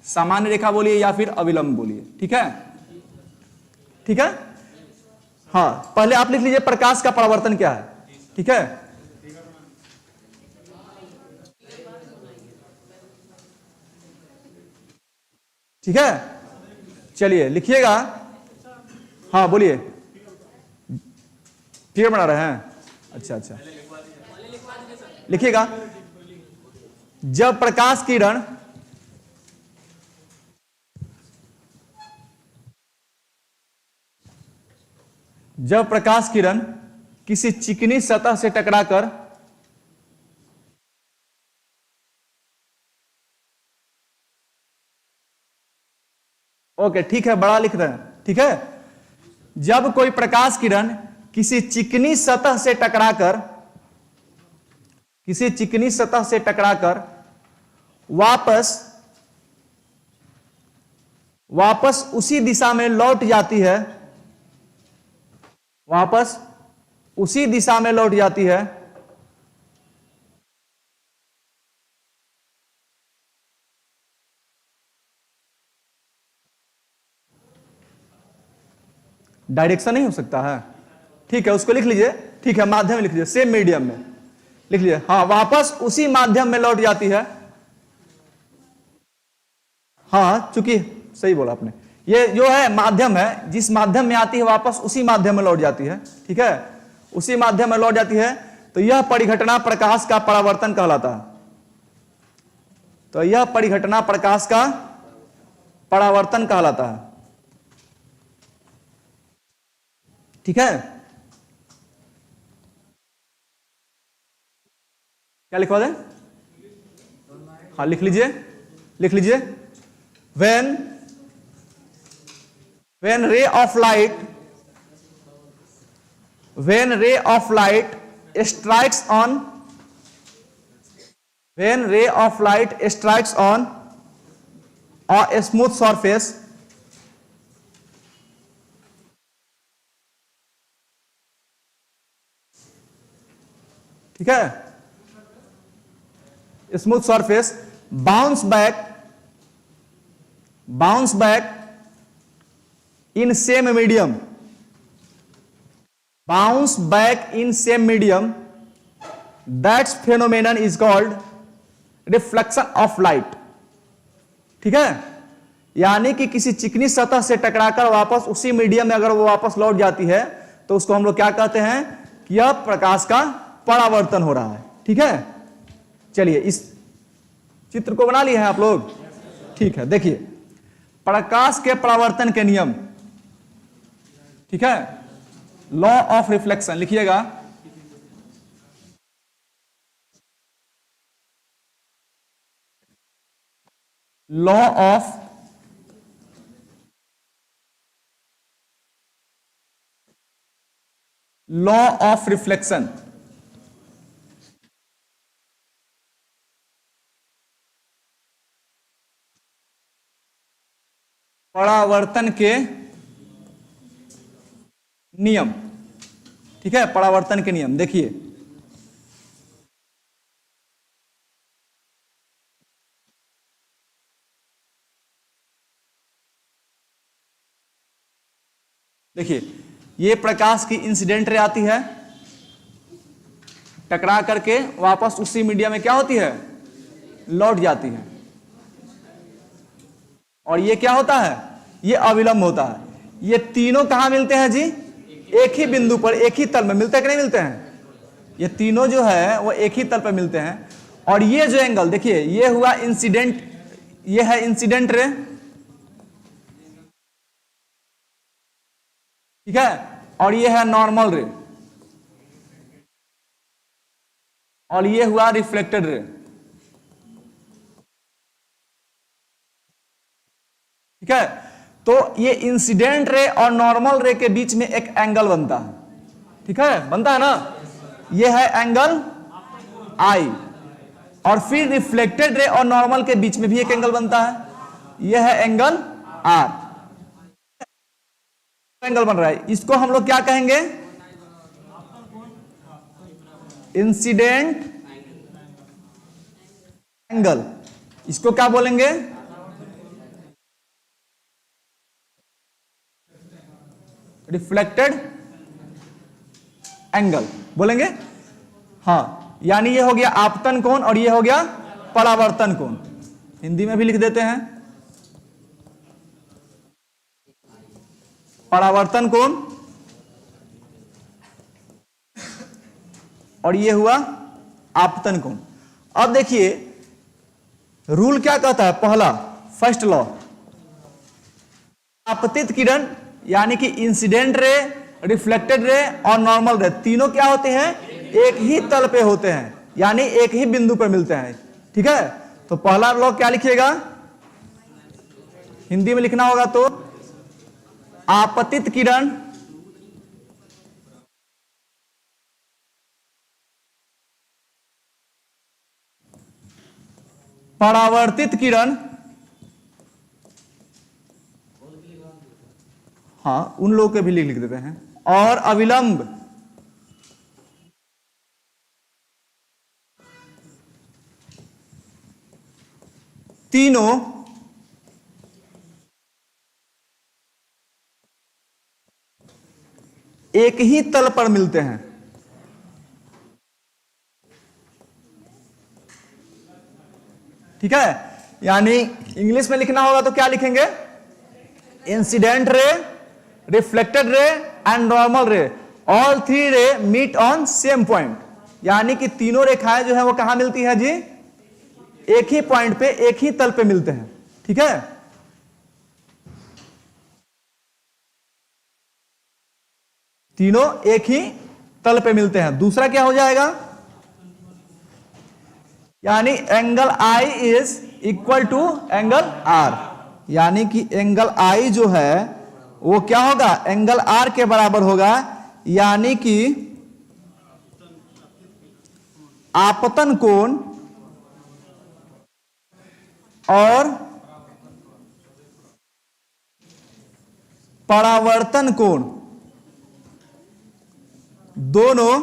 सामान्य रेखा बोलिए या फिर अविलंब बोलिए, ठीक है, ठीक है। हाँ, पहले आप लिख लीजिए प्रकाश का परावर्तन क्या है, ठीक है। ठीक है, चलिए लिखिएगा, हाँ बोलिए, फिगर बना रहे हैं, अच्छा अच्छा, लिखिएगा। जब प्रकाश किरण किसी चिकनी सतह से टकराकर ओके ठीक है, बड़ा लिख रहे हैं, ठीक है। जब कोई प्रकाश किरण किसी चिकनी सतह से टकराकर वापस उसी दिशा में लौट जाती है, वापस उसी दिशा में लौट जाती है, डायरेक्शन नहीं हो सकता है, ठीक है, उसको लिख लीजिए, ठीक है, माध्यम में लिख लीजिए, सेम मीडियम में लिख लीजिए, हाँ, वापस उसी माध्यम में लौट जाती है। हाँ, चूंकि सही बोला आपने, ये जो है माध्यम है, जिस माध्यम में आती है वापस उसी माध्यम में लौट जाती है, ठीक है, उसी माध्यम में लौट जाती है, तो यह परिघटना प्रकाश का परावर्तन कहलाता है। तो यह परिघटना प्रकाश का परावर्तन कहलाता है, ठीक है। क्या लिखवा दें? हाँ, लिख लीजिए, लिख लीजिए। when ray of light strikes on a smooth surface, ठीक है, smooth surface bounce back in same medium, that phenomenon is called reflection of light, ठीक है। यानी कि किसी चिकनी सतह से टकराकर वापस उसी मीडियम में अगर वो वापस लौट जाती है तो उसको हम लोग क्या कहते हैं कि यह प्रकाश का परावर्तन हो रहा है, ठीक है। चलिए, इस चित्र को बना लिए हैं आप लोग, ठीक है। देखिए, प्रकाश के परावर्तन के नियम, ठीक है, लॉ ऑफ रिफ्लेक्शन लिखिएगा। लॉ ऑफ रिफ्लेक्शन, परावर्तन के नियम, ठीक है, परावर्तन के नियम। देखिए, ये प्रकाश की इंसिडेंट रे आती है, टकरा करके वापस उसी मीडिया में क्या होती है, लौट जाती है। और ये क्या होता है, ये अविलंब होता है। ये तीनों कहां मिलते हैं जी? एक ही बिंदु पर, एक ही तल में मिलते हैं कि नहीं मिलते हैं? ये तीनों जो है वो एक ही तल पर मिलते हैं। और ये जो एंगल देखिए, ये हुआ इंसिडेंट, ये है इंसिडेंट रे, ठीक है, और ये है नॉर्मल रे, और ये हुआ रिफ्लेक्टेड रे, ठीक है। तो ये इंसिडेंट रे और नॉर्मल रे के बीच में एक एंगल बनता है, ठीक है, बनता है ना, ये है एंगल आई। और फिर रिफ्लेक्टेड रे और नॉर्मल के बीच में भी एक एंगल बनता है, यह है एंगल आर, एंगल बन रहा है। इसको हम लोग क्या कहेंगे? Incident angle. इसको क्या बोलेंगे? रिफ्लेक्टेड एंगल बोलेंगे। हाँ, यानी ये हो गया आपतन कोण और ये हो गया परावर्तन कोण। हिंदी में भी लिख देते हैं, परावर्तन कोण और ये हुआ आपतन कोण। अब देखिए रूल क्या कहता है, पहला फर्स्ट लॉ, आपतित किरण यानी कि इंसिडेंट रे, रिफ्लेक्टेड रे और नॉर्मल रे तीनों क्या होते हैं? एक ही तल पे होते हैं, यानी एक ही बिंदु पर मिलते हैं, ठीक है। तो पहला लॉ क्या लिखिएगा, हिंदी में लिखना होगा तो आपतित किरण परावर्तित किरण, हाँ उन लोगों के भी लिख देते हैं, और अविलंब तीनों एक ही तल पर मिलते हैं। ठीक है, यानी इंग्लिश में लिखना होगा तो क्या लिखेंगे? Incident ray, reflected ray and normal रे, ऑल थ्री रे मीट ऑन सेम पॉइंट। यानी कि तीनों रेखाएं जो है वो कहां मिलती है जी? एक ही पॉइंट पे, एक ही तल पे मिलते हैं। ठीक है, तीनों एक ही तल पे मिलते हैं। दूसरा क्या हो जाएगा? यानी angle i is equal to angle r, यानी कि एंगल आई जो है वो क्या होगा? एंगल आर के बराबर होगा। यानी कि आपतन कोण और परावर्तन कोण दोनों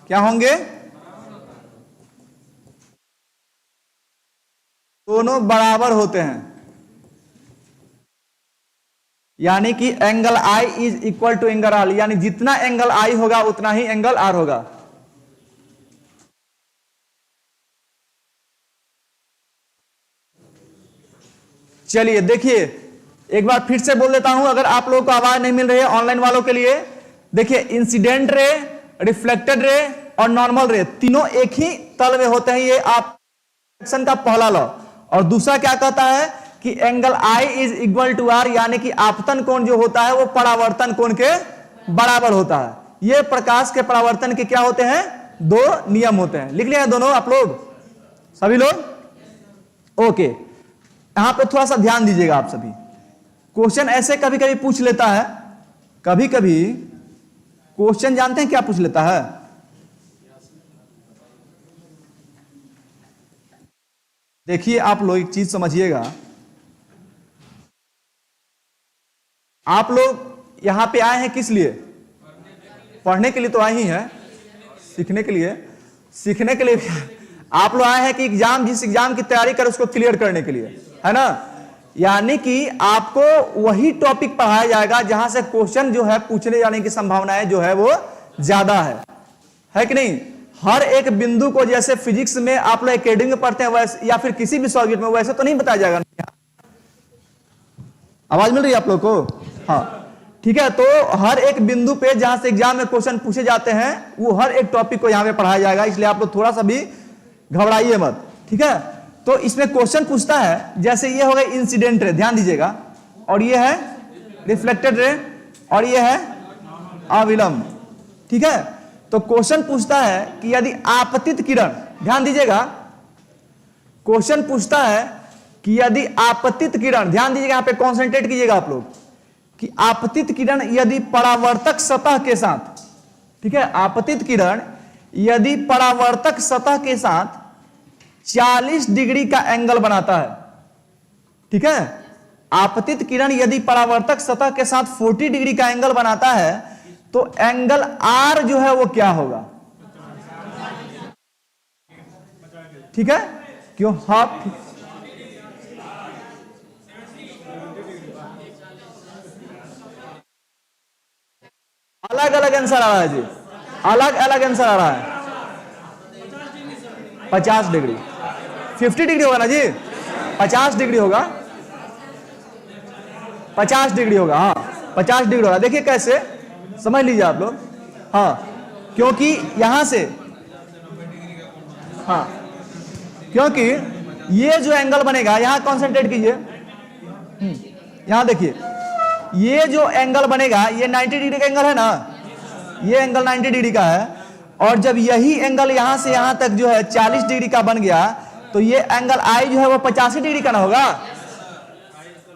क्या होंगे? दोनों बराबर होते हैं। यानी कि angle i is equal to angle r, यानी जितना एंगल आई होगा उतना ही एंगल आर होगा। चलिए देखिए, एक बार फिर से बोल देता हूं, अगर आप लोगों को आवाज नहीं मिल रही है ऑनलाइन वालों के लिए। देखिए, इंसिडेंट रे, रिफ्लेक्टेड रे और नॉर्मल रे तीनों एक ही तल में होते हैं। ये आप का पहला लॉ। और दूसरा क्या कहता है कि angle i is equal to r, यानी कि आपतन कोण जो होता है वो परावर्तन कोण के बराबर होता है। ये प्रकाश के परावर्तन के क्या होते हैं? दो नियम होते हैं। लिख लिया है दोनों आप लोग, सभी लोग? ओके, यहां पे थोड़ा सा ध्यान दीजिएगा आप सभी। क्वेश्चन ऐसे कभी कभी पूछ लेता है, कभी कभी क्वेश्चन जानते हैं क्या पूछ लेता है? देखिए आप लोग एक चीज समझिएगा, आप लोग यहां पे आए हैं किस लिए? पढ़ने के लिए तो आए ही हैं, सीखने के लिए? सीखने के लिए आप लोग आए हैं कि एग्जाम, जिस एग्जाम की तैयारी कर उसको क्लियर करने के लिए, है ना? यानी कि आपको वही टॉपिक पढ़ाया जाएगा जहां से क्वेश्चन जो है पूछने जाने की संभावनाएं जो है वो ज्यादा है कि नहीं? हर एक बिंदु को जैसे फिजिक्स में आप लोग एकेडमी में पढ़ते हैं वैसे, या फिर किसी भी सब्जेक्ट में, वैसे तो नहीं बताया जाएगा। आवाज मिल रही है आप लोग को? हाँ, ठीक है। तो हर एक बिंदु पे जहां से एग्जाम में क्वेश्चन पूछे जाते हैं वो हर एक टॉपिक को यहां पे पढ़ाया जाएगा, इसलिए आप लोग थोड़ा सा भी घबराइए मत। ठीक है, तो इसमें क्वेश्चन पूछता है, जैसे ये हो गए इंसिडेंट रे, ध्यान दीजिएगा, और ये है रिफ्लेक्टेड रे, और ये है अविलंब। ठीक है, तो क्वेश्चन पूछता है कि यदि आपतित किरण, ध्यान दीजिएगा, क्वेश्चन पूछता है कि यदि आपतित किरण, ध्यान दीजिएगा, यहां पे कॉन्सेंट्रेट कीजिएगा आप लोग, कि आपतित किरण यदि परावर्तक सतह के साथ, ठीक है, आपतित किरण यदि परावर्तक सतह के साथ 40 डिग्री का एंगल बनाता है, ठीक है, आपतित किरण यदि परावर्तक सतह के साथ 40 डिग्री का एंगल बनाता है, तो एंगल आर जो है वो क्या होगा? ठीक है, क्यों? हाफ, अलग अलग आंसर आ रहा है जी, अलग अलग आंसर आ रहा है। 50 डिग्री, 50 डिग्री होगा ना जी? 50 डिग्री होगा, 50 डिग्री होगा, हाँ 50 डिग्री होगा। देखिए कैसे, समझ लीजिए आप लोग। हाँ, क्योंकि यहां से, हाँ, क्योंकि ये जो एंगल बनेगा, यहां कॉन्सेंट्रेट कीजिए, यहां देखिए, ये जो एंगल बनेगा ये 90 डिग्री का एंगल है ना, ये एंगल 90 डिग्री का है, और जब यही एंगल यहां से यहां तक जो है 40 डिग्री का बन गया, तो ये एंगल आई जो है वो 85 डिग्री का ना होगा?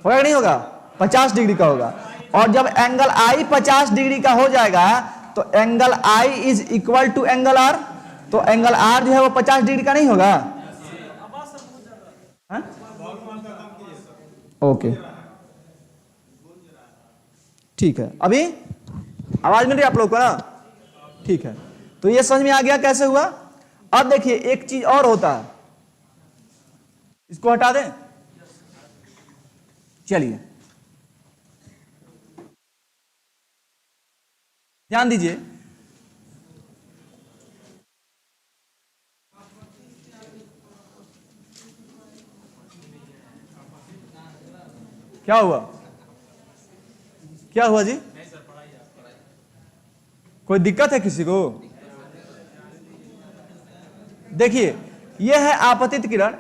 होगा नहीं होगा? 50 डिग्री का होगा। और जब एंगल आई 50 डिग्री का हो जाएगा तो angle i is equal to angle r, तो एंगल आर जो है वो 50 डिग्री का नहीं होगा? ओके, ठीक है, अभी आवाज मिल रही है आप लोग को ना? ठीक है, तो ये समझ में आ गया कैसे हुआ। अब देखिए एक चीज और होता है, इसको हटा दें, चलिए ध्यान दीजिए, क्या हुआ, क्या हुआ जी? कोई दिक्कत है किसी को? देखिए, यह है आपतित किरण,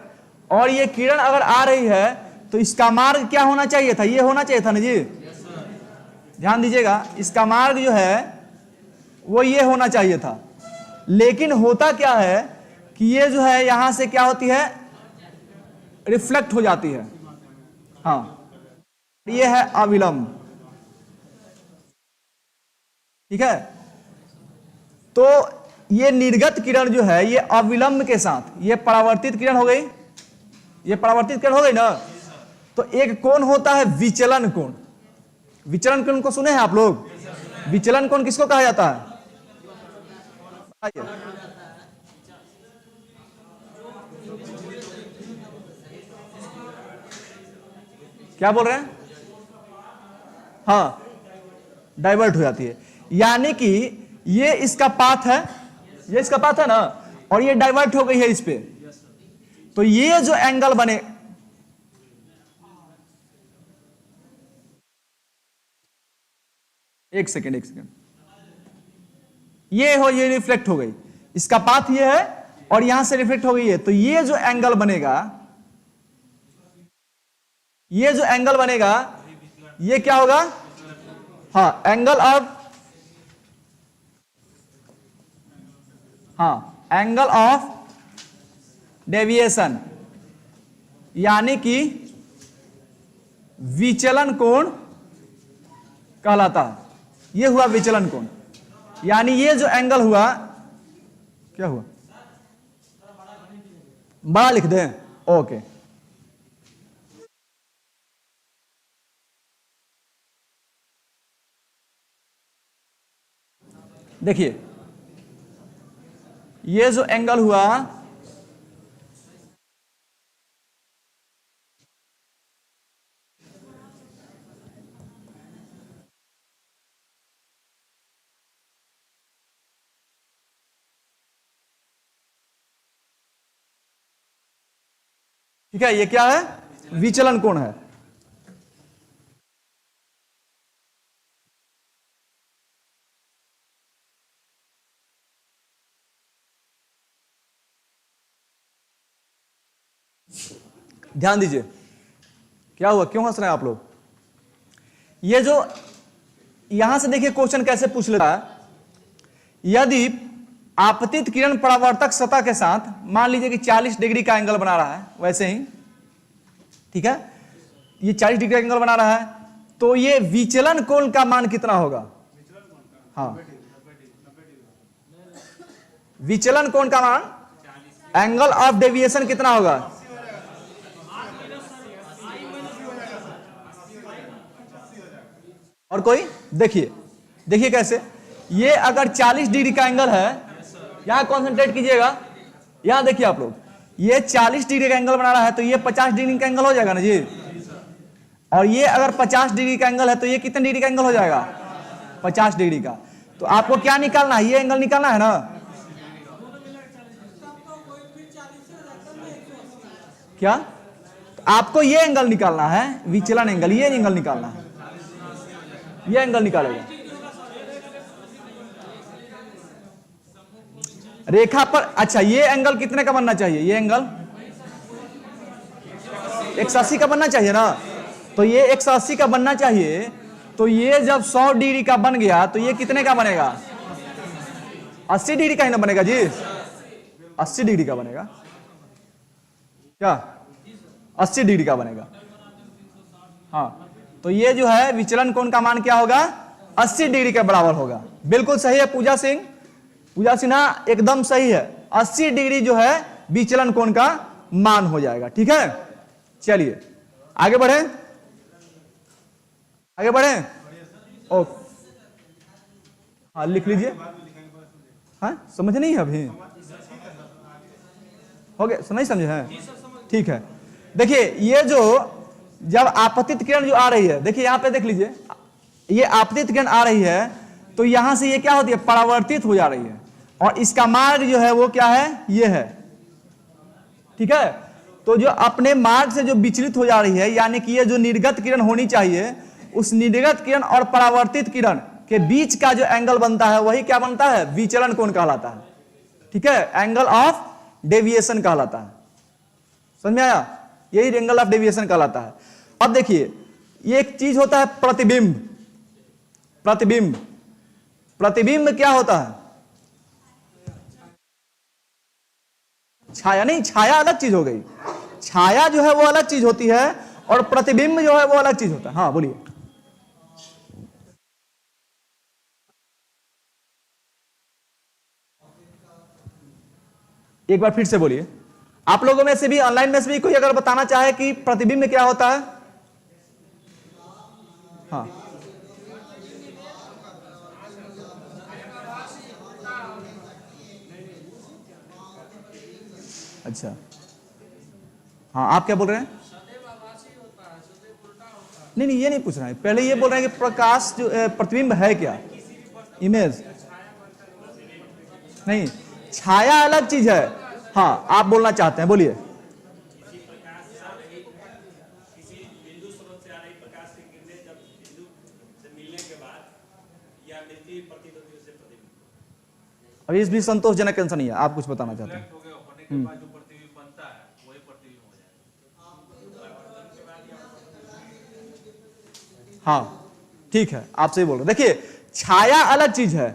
और ये किरण अगर आ रही है तो इसका मार्ग क्या होना चाहिए था? ये होना चाहिए था ना जी। ध्यान दीजिएगा, इसका मार्ग जो है वो ये होना चाहिए था, लेकिन होता क्या है कि ये जो है यहां से क्या होती है, रिफ्लेक्ट हो जाती है। हाँ, ये है अविलंब, ठीक है। तो ये निर्गत किरण जो है ये अविलंब के साथ, ये परावर्तित किरण हो गई, ये परावर्तित किरण हो गई ना। तो एक कोण होता है विचलन कोण। विचलन कोण को सुने हैं आप लोग? विचलन कोण किसको कहा जाता है? क्या बोल रहे हैं? हाँ, डाइवर्ट हो जाती है, यानी कि ये इसका पाथ है, ये इसका पाथ है ना, और ये डाइवर्ट हो गई है इस पे। तो ये जो एंगल बने, एक सेकेंड, ये रिफ्लेक्ट हो गई, इसका पाथ ये है और यहां से रिफ्लेक्ट हो गई है। तो ये जो एंगल बनेगा, ये जो एंगल बनेगा ये क्या होगा? हाँ, एंगल ऑफ डेविएशन, यानी कि विचलन कोण कहलाता है। ये हुआ विचलन कोण, यानी ये जो एंगल हुआ, क्या हुआ, बड़ा लिख दें, ओके। देखिए, ये जो एंगल हुआ, ठीक है, ये क्या है? विचलन कोण है। ध्यान दीजिए, क्या हुआ, क्यों हंस रहे हैं आप लोग? ये जो यहां से देखिए क्वेश्चन कैसे पूछ लेता है, यदि आपतित किरण परावर्तक सतह के साथ मान लीजिए कि 40 डिग्री का एंगल बना रहा है, वैसे ही, ठीक है, ये 40 डिग्री का एंगल बना रहा है, तो ये विचलन कोण का मान कितना होगा? हाँ, विचलन कोण का मान, एंगल ऑफ डेविएशन कितना होगा? और कोई? देखिए कैसे, ये अगर 40 डिग्री का एंगल है, यहां कॉन्सेंट्रेट कीजिएगा, यहां देखिए आप लोग, ये 40 डिग्री का एंगल बना रहा है, तो ये 50 डिग्री का एंगल हो जाएगा ना जी। और ये अगर 50 डिग्री का एंगल है तो ये कितने डिग्री का एंगल हो जाएगा? 50 डिग्री का। तो आपको क्या निकालना है? ये एंगल निकालना है ना। क्या? तो आपको ये एंगल निकालना है, विचलन एंगल, ये एंगल निकालना है, ये एंगल निकालेगा रेखा पर। अच्छा, ये एंगल कितने का बनना चाहिए? ये एंगल 180 का बनना चाहिए ना। तो ये 180 का बनना चाहिए, तो ये जब 100 डिग्री का बन गया तो ये कितने का बनेगा? 80 डिग्री का ही ना बनेगा जी, 80 डिग्री का बनेगा। क्या? 80 डिग्री का बनेगा। हाँ, तो ये जो है विचलन कोण का मान क्या होगा? 80 डिग्री के बराबर होगा। बिल्कुल सही है पूजा सिन्हा, एकदम सही है। 80 डिग्री जो है विचलन कोण का मान हो जाएगा। ठीक है, चलिए आगे बढ़े, ओके। हाँ, लिख लीजिए। हाँ, समझ नहीं है अभी? हो गया, नहीं समझे हैं? ठीक है, देखिए ये जो जब आपतित किरण जो आ रही है, देखिए यहां पे देख लीजिए, ये आपतित किरण आ रही है तो यहां से ये क्या होती है, परावर्तित हो जा रही है, और इसका मार्ग जो है वो क्या है, ये है। ठीक है, तो जो अपने मार्ग से जो विचलित हो जा रही है, यानी कि ये जो निर्गत किरण होनी चाहिए, उस निर्गत किरण और परावर्तित किरण के बीच का जो एंगल बनता है वही क्या बनता है, विचलन कोण कहलाता है। ठीक है, एंगल ऑफ डेविएशन कहलाता है। समझ में आया, यही एंगल ऑफ डेविएशन कहलाता है। अब देखिए, ये एक चीज होता है प्रतिबिंब। प्रतिबिंब, प्रतिबिंब क्या होता है, छाया नहीं, छाया अलग चीज हो गई। छाया जो है वो अलग चीज होती है, और प्रतिबिंब जो है वो अलग चीज होता है। हाँ बोलिए। एक बार फिर से बोलिए। आप लोगों में से भी, ऑनलाइन में से भी कोई अगर बताना चाहे कि प्रतिबिंब क्या होता है। हाँ, अच्छा, हाँ आप क्या बोल रहे हैं? नहीं नहीं, ये नहीं पूछ रहे हैं, पहले ये बोल रहे हैं कि प्रकाश जो प्रतिबिंब है क्या, इमेज नहीं, छाया अलग चीज है। हाँ, आप बोलना चाहते हैं, बोलिए। अभी इस भी संतोषजनक आंसर नहीं है, आप कुछ बताना चाहते हैं? हाँ ठीक है, आप सही बोल रहे हैं। देखिए, छाया अलग चीज है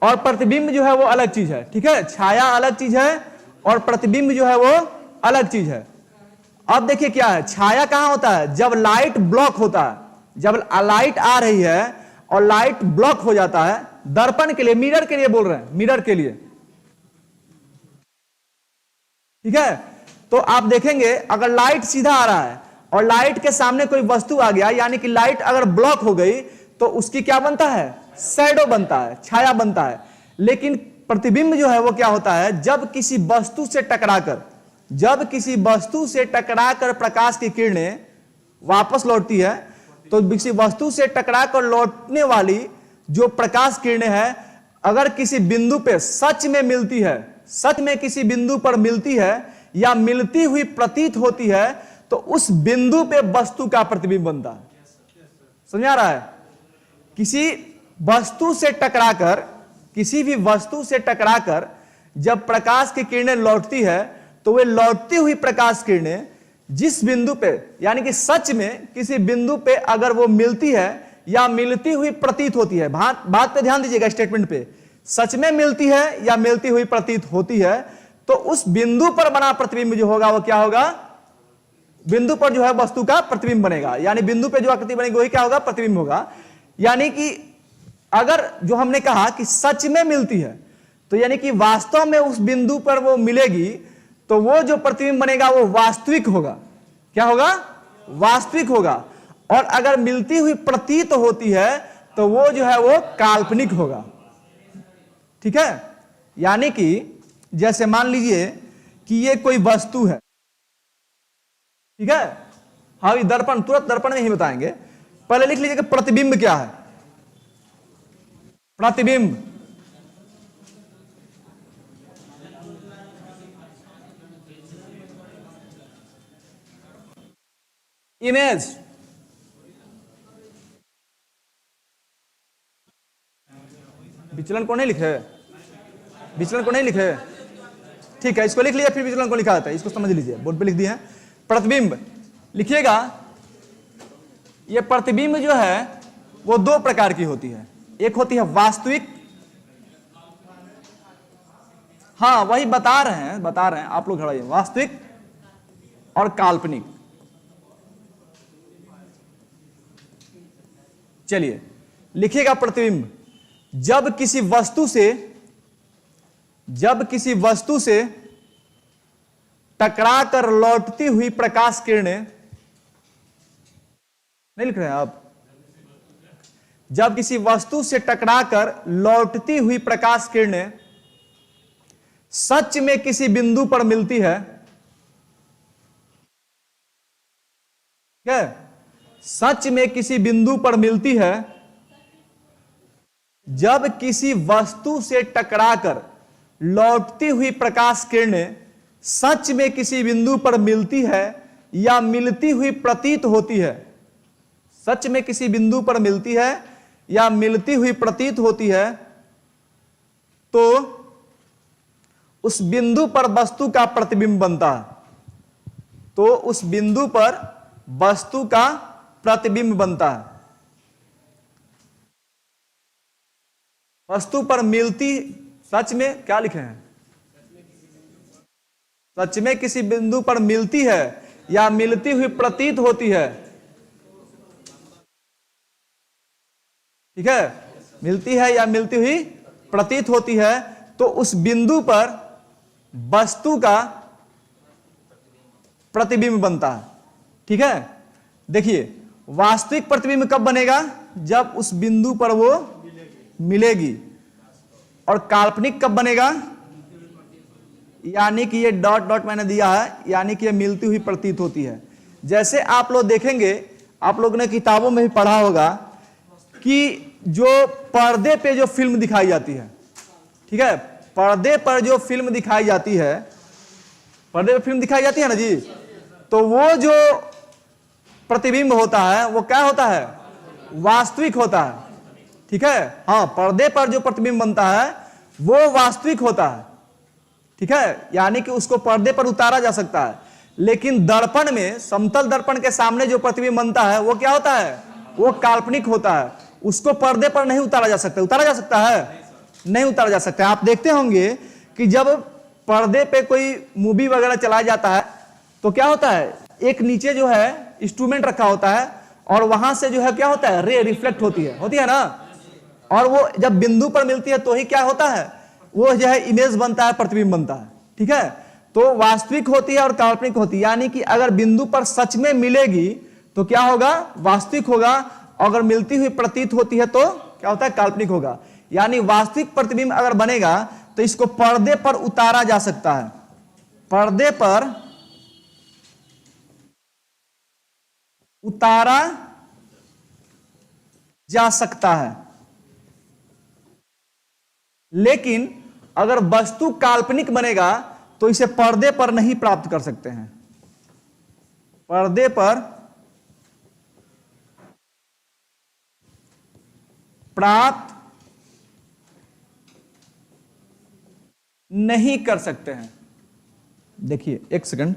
और प्रतिबिंब जो है वो अलग चीज है। ठीक है, छाया अलग चीज है और प्रतिबिंब जो है वो अलग चीज है। अब देखिए क्या है, छाया कहां होता है, जब लाइट ब्लॉक होता है, जब लाइट आ रही है और लाइट ब्लॉक हो जाता है, दर्पण के लिए, मिरर के लिए बोल रहे हैं, मिरर के लिए। ठीक है, तो आप देखेंगे अगर लाइट सीधा आ रहा है और लाइट के सामने कोई वस्तु आ गया, यानी कि लाइट अगर ब्लॉक हो गई, तो उसकी क्या बनता है, शैडो बनता है, छाया बनता है। लेकिन प्रतिबिंब जो है वो क्या होता है, जब किसी वस्तु से टकराकर, जब किसी वस्तु से टकराकर प्रकाश की किरणें वापस लौटती है, तो किसी वस्तु से टकराकर लौटने वाली जो प्रकाश किरणें हैं, अगर किसी बिंदु पे सच में मिलती है, सच में किसी बिंदु पर मिलती है या मिलती हुई प्रतीत होती है, तो उस बिंदु पे वस्तु का प्रतिबिंब बनता है। समझ आ रहा है? किसी वस्तु से टकराकर, किसी भी वस्तु से टकराकर जब प्रकाश की किरणें लौटती है, तो वे लौटती हुई प्रकाश किरणें जिस बिंदु पे, यानी कि सच में किसी बिंदु पे अगर वो मिलती है या मिलती हुई प्रतीत होती है, बात पे ध्यान दीजिएगा, स्टेटमेंट पे, सच में मिलती है या मिलती हुई प्रतीत होती है, तो उस बिंदु पर बना प्रतिबिंब जो होगा वो क्या होगा, बिंदु पर जो है वस्तु का प्रतिबिंब बनेगा। यानी बिंदु पे जो आकृति बनेगी वही क्या होगा, प्रतिबिंब होगा। यानी कि अगर जो हमने कहा कि सच में मिलती है, तो यानी कि वास्तव में उस बिंदु पर वो मिलेगी, तो वो जो प्रतिबिंब बनेगा वो वास्तविक होगा। क्या होगा, वास्तविक होगा। और अगर मिलती हुई प्रतीत होती है, तो वो जो है वो काल्पनिक होगा। ठीक है, यानी कि जैसे मान लीजिए कि ये कोई वस्तु है। ठीक है, हाँ, ये दर्पण, तुरंत दर्पण में ही बताएंगे। पहले लिख लीजिए कि प्रतिबिंब क्या है। प्रतिबिंब, इमेज, विचलन को नहीं लिखे, विचलन को नहीं लिखे, ठीक है, इसको लिख लिया, फिर विचलन को लिखा जाता है, इसको समझ लीजिए, बोर्ड पे लिख दिए हैं। प्रतिबिंब लिखिएगा। ये प्रतिबिंब जो है वो दो प्रकार की होती है, एक होती है वास्तविक, हाँ वही बता रहे हैं आप लोग, खड़ा वास्तविक और काल्पनिक। चलिए लिखिएगा, प्रतिबिंब जब किसी वस्तु से टकरा कर लौटती हुई प्रकाश किरणें, नहीं लिख रहे हैं आप, जब किसी वस्तु से टकराकर लौटती हुई प्रकाश किरणें सच में किसी बिंदु पर मिलती है, सच में किसी बिंदु पर मिलती है, जब किसी वस्तु से टकराकर लौटती हुई प्रकाश किरणें सच में किसी बिंदु पर मिलती है या मिलती हुई प्रतीत होती है, सच में किसी बिंदु पर मिलती है या मिलती हुई प्रतीत होती है, तो उस बिंदु पर वस्तु का प्रतिबिंब बनता है। तो उस बिंदु पर वस्तु का प्रतिबिंब बनता है। वस्तु पर मिलती, सच में क्या लिखे हैं, सच में किसी बिंदु पर मिलती है या मिलती हुई प्रतीत होती है, ठीक है, मिलती है या मिलती हुई प्रतीत होती है, तो उस बिंदु पर वस्तु का प्रतिबिंब बनता है। ठीक है, देखिए वास्तविक प्रतिबिंब कब बनेगा, जब उस बिंदु पर वो मिलेगी। और काल्पनिक कब बनेगा, यानी कि ये डॉट डॉट मैंने दिया है, यानी कि ये मिलती हुई प्रतीत होती है। जैसे आप लोग देखेंगे, आप लोगों ने किताबों में भी पढ़ा होगा कि जो पर्दे पे जो फिल्म दिखाई जाती है, ठीक है, पर्दे पर जो फिल्म दिखाई जाती है, पर्दे पर फिल्म दिखाई जाती है ना जी, तो वो जो प्रतिबिंब होता है वो क्या होता है, वास्तविक होता है। ठीक है, हाँ, पर्दे पर जो प्रतिबिंब बनता है वो वास्तविक होता है। ठीक है, यानी कि उसको पर्दे पर उतारा जा सकता है। लेकिन दर्पण में, समतल दर्पण के सामने जो प्रतिबिंब बनता है वो क्या होता है, वो काल्पनिक होता है। उसको पर्दे पर नहीं उतारा जा सकता। उतारा जा सकता है, नहीं उतारा जा सकता। आप देखते होंगे कि जब पर्दे पे कोई मूवी वगैरह चलाया जाता है तो क्या होता है, एक नीचे जो है इंस्ट्रूमेंट रखा होता है और वहां से जो है क्या होता है, रे रिफ्लेक्ट होती है ना, और वो जब बिंदु पर मिलती है तो ही क्या होता है, वो जो है इमेज बनता है, प्रतिबिंब बनता है। ठीक है, तो वास्तविक होती है और काल्पनिक होती है। यानी कि अगर बिंदु पर सच में मिलेगी तो क्या होगा, वास्तविक होगा। अगर मिलती हुई प्रतीत होती है तो क्या होता है, काल्पनिक होगा। यानी वास्तविक प्रतिबिंब अगर बनेगा तो इसको पर्दे पर उतारा जा सकता है, पर्दे पर उतारा जा सकता है। लेकिन अगर वस्तु काल्पनिक बनेगा तो इसे पर्दे पर नहीं प्राप्त कर सकते हैं, पर्दे पर प्राप्त नहीं कर सकते हैं। देखिए एक सेकंड,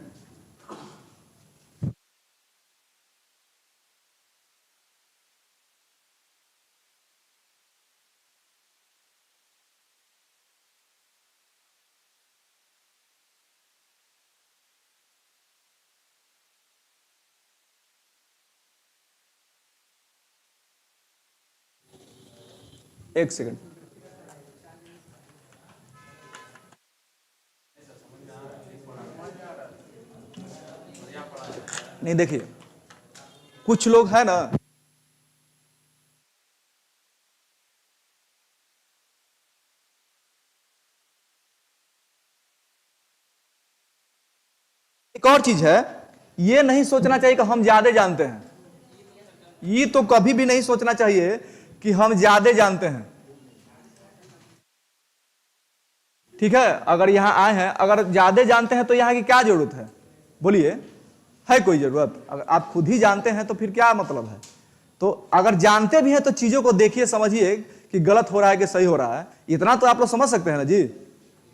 एक सेकंड, नहीं देखिए कुछ लोग है ना, एक और चीज है, ये नहीं सोचना चाहिए कि हम ज्यादा जानते हैं। ये तो कभी भी नहीं सोचना चाहिए कि हम ज्यादा जानते हैं। ठीक है, अगर यहां आए हैं, अगर ज्यादा जानते हैं तो यहां की क्या जरूरत है, बोलिए, है कोई जरूरत? अगर आप खुद ही जानते हैं तो फिर क्या मतलब है? तो अगर जानते भी हैं तो चीजों को देखिए, समझिए कि गलत हो रहा है कि सही हो रहा है। इतना तो आप लोग समझ सकते हैं ना जी,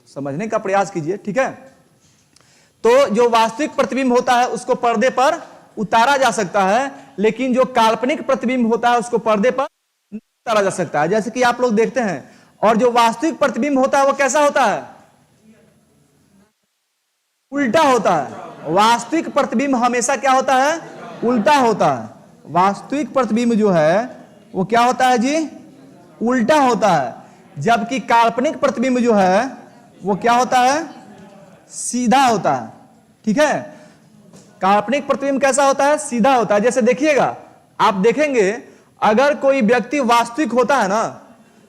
समझने का प्रयास कीजिए। ठीक है, तो जो वास्तविक प्रतिबिंब होता है उसको पर्दे पर उतारा जा सकता है, लेकिन जो काल्पनिक प्रतिबिंब होता है उसको पर्दे पर नहीं उतारा जा सकता है। जैसे कि आप लोग देखते हैं, और जो वास्तविक प्रतिबिंब होता है वो कैसा होता है, उल्टा होता है। वास्तविक प्रतिबिंब हमेशा क्या होता है, उल्टा होता है। वास्तविक प्रतिबिंब जो है वो क्या होता है जी, उल्टा होता है। जबकि काल्पनिक प्रतिबिंब जो है वो क्या होता है, सीधा होता है। ठीक है, काल्पनिक प्रतिबिंब कैसा होता है, सीधा होता है। जैसे देखिएगा, आप देखेंगे अगर कोई व्यक्ति वास्तविक होता है ना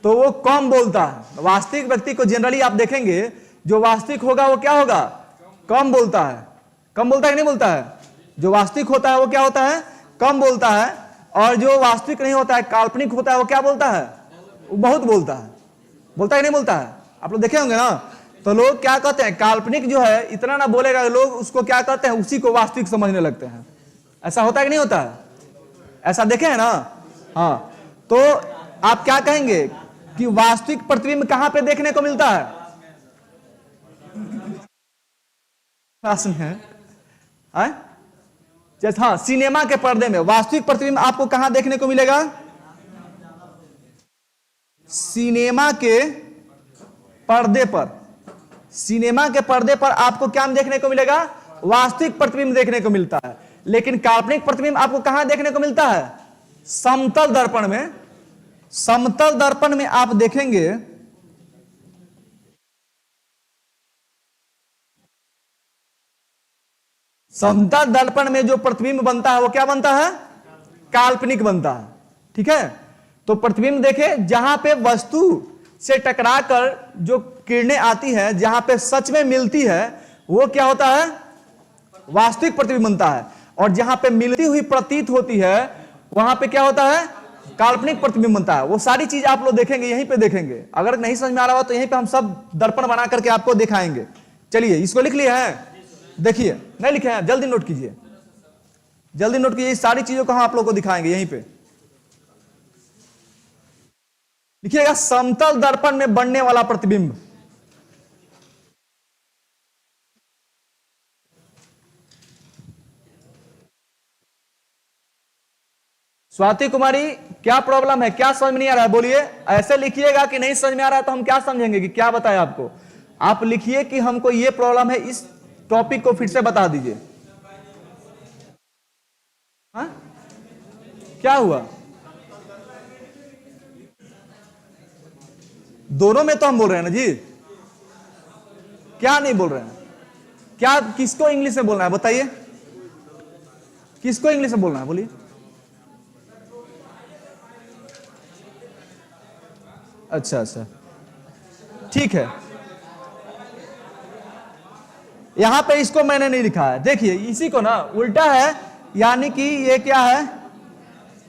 तो वो कम बोलता है। वास्तविक व्यक्ति को जनरली आप देखेंगे, जो वास्तविक होगा वो क्या होगा, कम बोलता है। कम बोलता है कि नहीं बोलता है? जो वास्तविक होता है वो क्या होता है, कम बोलता है। और जो वास्तविक नहीं होता है, काल्पनिक होता है, वो क्या बोलता है, वो बहुत बोलता है, बोलता है नहीं बोलता है, आप लोग देखे होंगे ना। तो लोग क्या कहते हैं, काल्पनिक जो है इतना ना बोलेगा, लोग उसको क्या कहते हैं, उसी को वास्तविक समझने लगते हैं। ऐसा होता है कि नहीं होता है? ऐसा देखे हैं ना। हाँ, तो आप क्या कहेंगे कि वास्तविक प्रतिबिंब कहां पे देखने को मिलता है? क्लास में है जैसे, हाँ, सिनेमा के पर्दे में वास्तविक प्रतिबिंब आपको कहां देखने को मिलेगा? सिनेमा के पर्दे पर। सिनेमा के पर्दे पर आपको क्या देखने को मिलेगा? वास्तविक प्रतिबिंब देखने को मिलता है। लेकिन काल्पनिक प्रतिबिंब आपको कहां देखने को मिलता है? समतल दर्पण में। समतल दर्पण में आप देखेंगे समतल दर्पण में जो प्रतिबिंब बनता है वो क्या बनता है? काल्पनिक बनता है। ठीक है, तो प्रतिबिंब देखे जहां पे वस्तु से टकराकर जो किरणें आती है, जहां पे सच में मिलती है, वो क्या होता है? वास्तविक प्रतिबिंब बनता है। और जहां पे मिलती हुई प्रतीत होती है, वहां पे क्या होता है? काल्पनिक प्रतिबिंब बनता है। वो सारी चीज आप लोग देखेंगे, यहीं पे देखेंगे। अगर नहीं समझ में आ रहा हो तो यहीं पे हम सब दर्पण बना करके आपको दिखाएंगे। चलिए, इसको लिख लिया है? देखिए, नहीं लिखे हैं, जल्दी नोट कीजिए, जल्दी नोट कीजिए। सारी चीजों को हम आप लोग को दिखाएंगे। यहीं पे लिखिएगा, समतल दर्पण में बनने वाला प्रतिबिंब। स्वाति कुमारी, क्या प्रॉब्लम है? क्या समझ में नहीं आ रहा है? बोलिए। ऐसे लिखिएगा कि नहीं समझ में आ रहा है तो हम क्या समझेंगे कि क्या बताए आपको। आप लिखिए कि हमको ये प्रॉब्लम है, इस टॉपिक को फिर से बता दीजिए। हाँ, क्या हुआ? दोनों में तो हम बोल रहे हैं ना जी। क्या नहीं बोल रहे हैं? क्या, किसको इंग्लिश में बोलना है बताइए? किसको इंग्लिश में बोलना है? बोलिए। अच्छा अच्छा, ठीक है। यहां पे इसको मैंने नहीं लिखा है। देखिए, इसी को ना उल्टा है, यानी कि ये क्या है?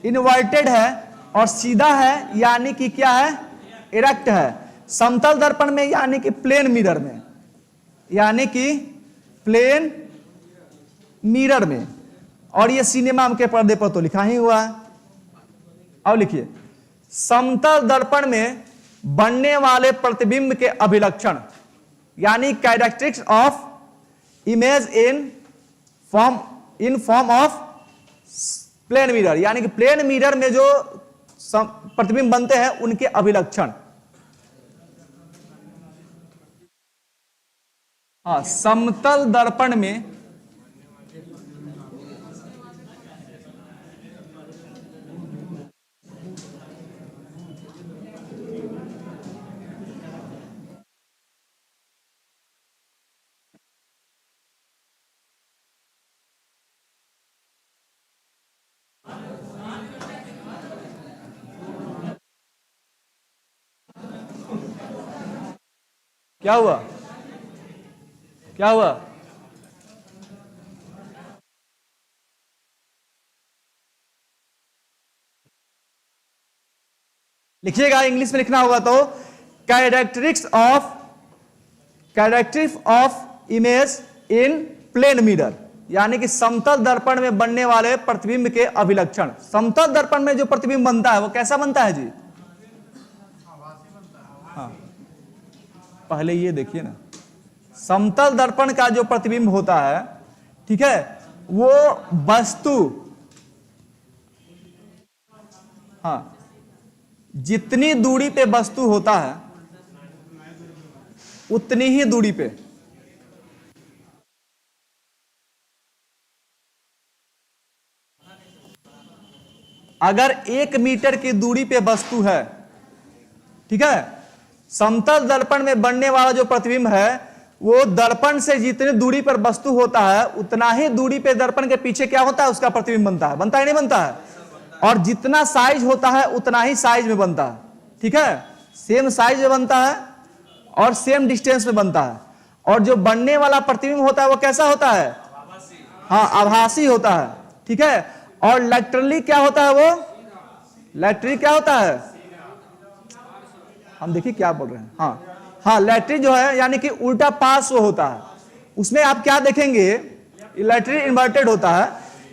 इनवर्टेड है। और सीधा है यानी कि क्या है? इरेक्ट है। समतल दर्पण में यानी कि प्लेन मिरर में, यानी कि प्लेन मिरर में। और ये सिनेमा के पर्दे पर तो लिखा ही हुआ है। अब लिखिए, समतल दर्पण में बनने वाले प्रतिबिंब के अभिलक्षण, यानी characteristics of image in form of plane mirror, यानी कि प्लेन मिरर में जो प्रतिबिंब बनते हैं उनके अभिलक्षण। हाँ, समतल दर्पण में क्या हुआ? क्या हुआ? लिखिएगा, इंग्लिश में लिखना होगा तो characteristics of image in plane mirror, यानी कि समतल दर्पण में बनने वाले प्रतिबिंब के अभिलक्षण। समतल दर्पण में जो प्रतिबिंब बनता है वो कैसा बनता है जी? हाँ, पहले ये देखिए ना, समतल दर्पण का जो प्रतिबिंब होता है, ठीक है, वो वस्तु, हाँ, जितनी दूरी पे वस्तु होता है उतनी ही दूरी पे, अगर 1 मीटर की दूरी पे वस्तु है, ठीक है, समतल दर्पण में बनने वाला जो प्रतिबिंब है वो दर्पण से जितनी दूरी पर वस्तु होता है उतना ही दूरी पे दर्पण के पीछे क्या होता है? उसका प्रतिबिंब बनता है। बनता है नहीं बनता है? और जितना साइज होता है उतना ही साइज में बनता है। ठीक है, सेम साइज में बनता है और सेम डिस्टेंस में बनता है। और जो बनने वाला प्रतिबिंब होता है वो कैसा होता है? हाँ, आभासी होता है। ठीक है, और लैटरली क्या होता है? वो लैटरली क्या होता है? हम देखिए क्या बोल रहे हैं। हाँ हाँ, लैटरिन जो है यानी कि उल्टा पार्श्व होता है, उसमें आप क्या देखेंगे, लैटरिन इन्वर्टेड होता है,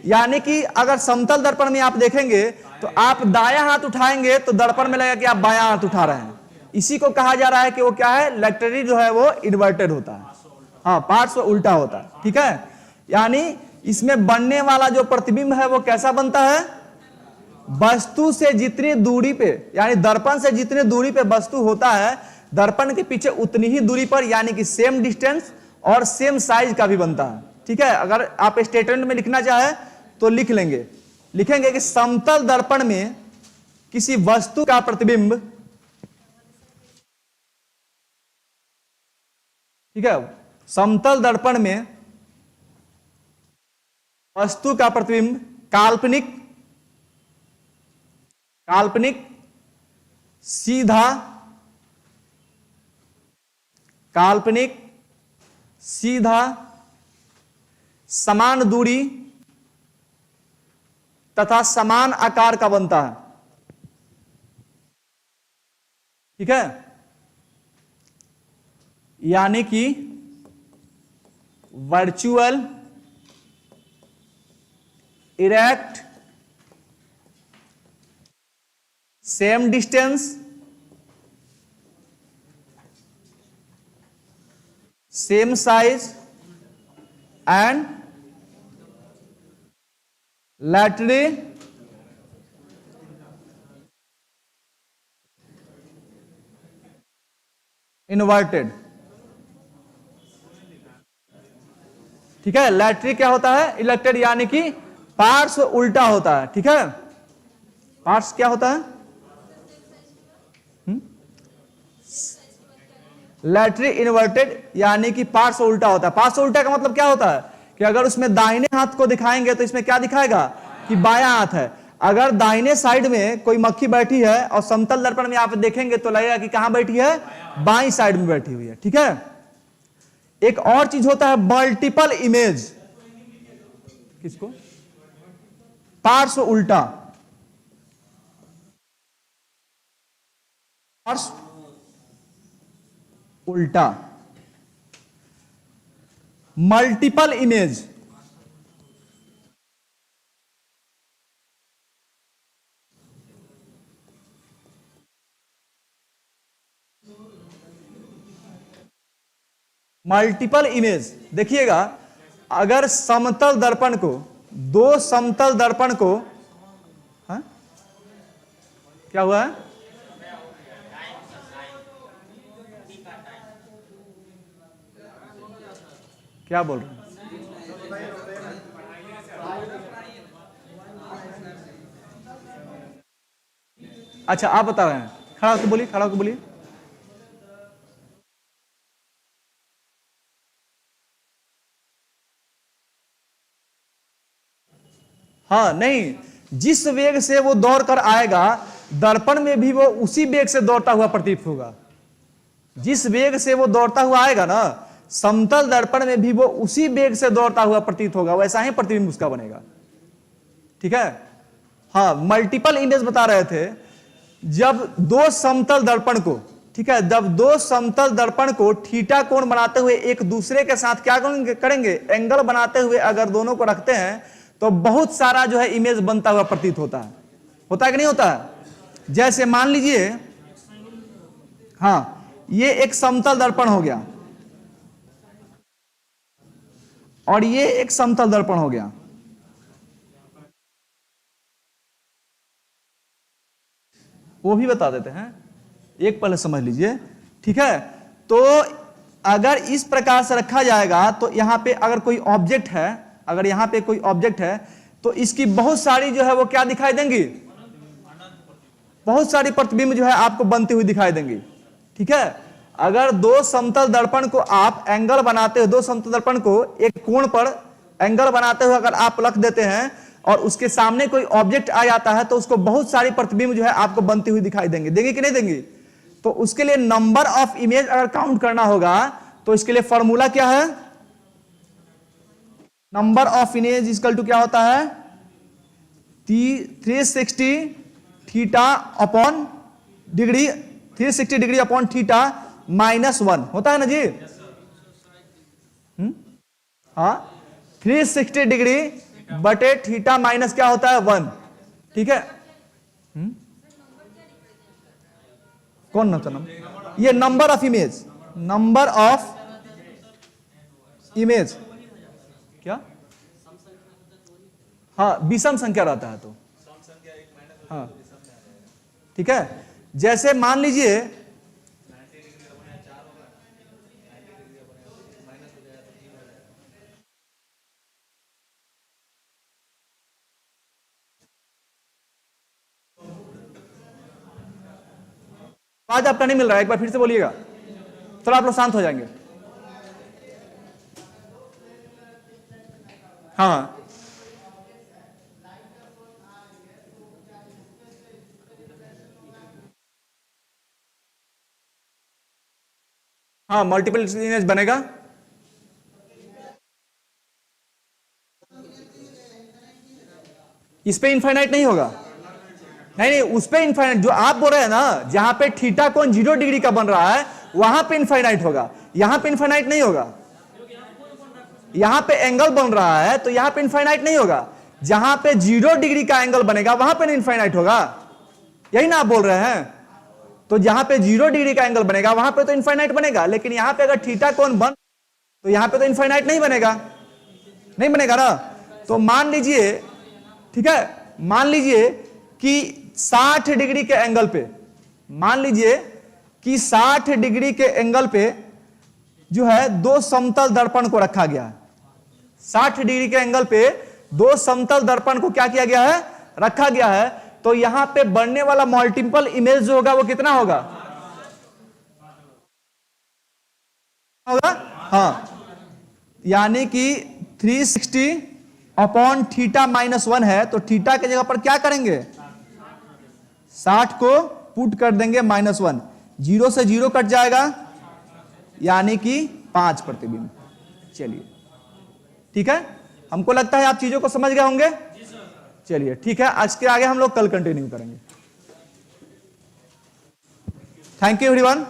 यानी कि अगर समतल दर्पण में आप देखेंगे तो आप दायां हाथ उठाएंगे तो दर्पण में लगेगा कि आप बायां हाथ उठा रहे हैं। इसी को कहा जा रहा है कि वो क्या है, लैटरिन जो है वो इन्वर्टेड होता है। हाँ, पार्श्व उल्टा होता है, ठीक है। यानी इसमें बनने वाला जो प्रतिबिंब है वो कैसा बनता है, वस्तु से जितनी दूरी पे, यानी दर्पण से जितनी दूरी पे वस्तु होता है, दर्पण के पीछे उतनी ही दूरी पर, यानी कि सेम डिस्टेंस और सेम साइज का भी बनता है, ठीक है। अगर आप स्टेटमेंट में लिखना चाहे तो लिख लेंगे, लिखेंगे कि समतल दर्पण में किसी वस्तु का प्रतिबिंब, ठीक है, समतल दर्पण में वस्तु का प्रतिबिंब काल्पनिक, काल्पनिक, सीधा, काल्पनिक, सीधा, समान दूरी तथा समान आकार का बनता है, ठीक है। यानी कि virtual, erect, same distance, same size and laterally inverted, ठीक है। लैटरी क्या होता है, इलेक्टेड, यानी कि पार्श्व उल्टा होता है, ठीक है। पार्श्व क्या होता है, लैटरी इन्वर्टेड, यानी कि पार्श्व उल्टा होता है। पार्श्व उल्टा का मतलब क्या होता है कि अगर उसमें दाहिने हाथ को दिखाएंगे तो इसमें क्या दिखाएगा कि बायां हाथ है। अगर दाहिने साइड में कोई मक्खी बैठी है और समतल दर्पण में आप देखेंगे तो लगेगा कि कहां बैठी है, बाईं साइड में बैठी हुई है, ठीक है। एक और चीज होता है मल्टीपल इमेज, किसको, पार्श्व उल्टा, पार्श्व उल्टा, मल्टीपल इमेज, मल्टीपल इमेज। देखिएगा, अगर समतल दर्पण को, दो समतल दर्पण को, हाँ? क्या हुआ है, क्या बोल रहे हैं, अच्छा आप बता रहे हैं, खड़ा होकर बोलिए, खड़ा होकर बोलिए। हाँ नहीं, जिस वेग से वो दौड़ कर आएगा दर्पण में भी वो उसी वेग से दौड़ता हुआ प्रतीत होगा। जिस वेग से वो दौड़ता हुआ आएगा ना, समतल दर्पण में भी वो उसी वेग से दौड़ता हुआ प्रतीत होगा, वैसा ही प्रतिबिंब उसका बनेगा, ठीक है। हाँ, मल्टीपल इमेज बता रहे थे, जब दो समतल दर्पण को, ठीक है, जब दो समतल दर्पण को थीटा कोण बनाते हुए एक दूसरे के साथ क्या करेंगे, एंगल बनाते हुए अगर दोनों को रखते हैं तो बहुत सारा जो है इमेज बनता हुआ प्रतीत होता है कि नहीं होता है। जैसे मान लीजिए, हाँ, ये एक समतल दर्पण हो गया और ये एक समतल दर्पण हो गया, वो भी बता देते हैं, एक पहले समझ लीजिए, ठीक है। तो अगर इस प्रकार से रखा जाएगा तो यहां पे अगर कोई ऑब्जेक्ट है, अगर यहां पे कोई ऑब्जेक्ट है तो इसकी बहुत सारी जो है वो क्या दिखाई देंगी, बहुत सारी प्रतिबिंब जो है आपको बनती हुई दिखाई देंगी, ठीक है। अगर दो समतल दर्पण को आप एंगल बनाते हो, दो समतल दर्पण को एक कोण पर एंगल बनाते हुए अगर आप रख देते हैं और उसके सामने कोई ऑब्जेक्ट आ जाता है तो उसको बहुत सारी प्रतिबिंब जो है आपको बनती हुई दिखाई देंगे, देंगे कि नहीं देंगे। तो उसके लिए नंबर ऑफ इमेज अगर काउंट करना होगा तो इसके लिए फॉर्मूला क्या है, number of image equal to क्या होता है, 360 theta upon degree 360 degree upon theta -1 होता है ना जी? हाँ, 360 डिग्री बटे थीटा माइनस क्या होता है 1। ठीक है, कौन ना नंबर? ये number of image, number of image क्या? हाँ, विषम संख्या रहता है तो हाँ, ठीक है। जैसे मान लीजिए आज आपका नहीं मिल रहा है, एक बार फिर से बोलिएगा, थोड़ा आप लोग शांत हो जाएंगे। हाँ, हाँ, मल्टीपल इमेज बनेगा। इस पे इनफाइनाइट नहीं होगा, नहीं, उस पे इनफाइनाइट, जो आप बोल रहे हैं ना, जहां पे थीटा कोण 0 डिग्री का बन रहा है वहां पे इनफाइनाइट होगा, यहां पे इनफाइनाइट नहीं होगा। यहां पे एंगल बन रहा है तो यहां पे इनफाइनाइट नहीं होगा, जहां पे 0 डिग्री का एंगल बनेगा वहां पे इनफाइनाइट होगा, यही ना आप बोल रहे हैं? तो जहां पे 0 डिग्री का एंगल बनेगा वहां पे तो इनफाइनाइट बनेगा, लेकिन यहां पे अगर थीटा कोण बन तो यहां पे तो इनफाइनाइट नहीं बनेगा, नहीं बनेगा ना। तो मान लीजिए, ठीक है, मान लीजिए कि 60 डिग्री के एंगल पे, मान लीजिए कि 60 डिग्री के एंगल पे जो है दो समतल दर्पण को रखा गया है। 60 डिग्री के एंगल पे दो समतल दर्पण को क्या किया गया है? रखा गया है। तो यहां पे बनने वाला मल्टीपल इमेज जो होगा वो कितना होगा? हाँ, यानी कि 360 अपॉन थीटा -1 है, तो थीटा की जगह पर क्या करेंगे? 60 को पुट कर देंगे -1, 0 से 0 कट जाएगा, यानी कि 5 प्रतिबिंब। चलिए, ठीक है, हमको लगता है आप चीजों को समझ गए होंगे। चलिए ठीक है, आज के आगे हम लोग कल कंटिन्यू करेंगे। Thank you everyone.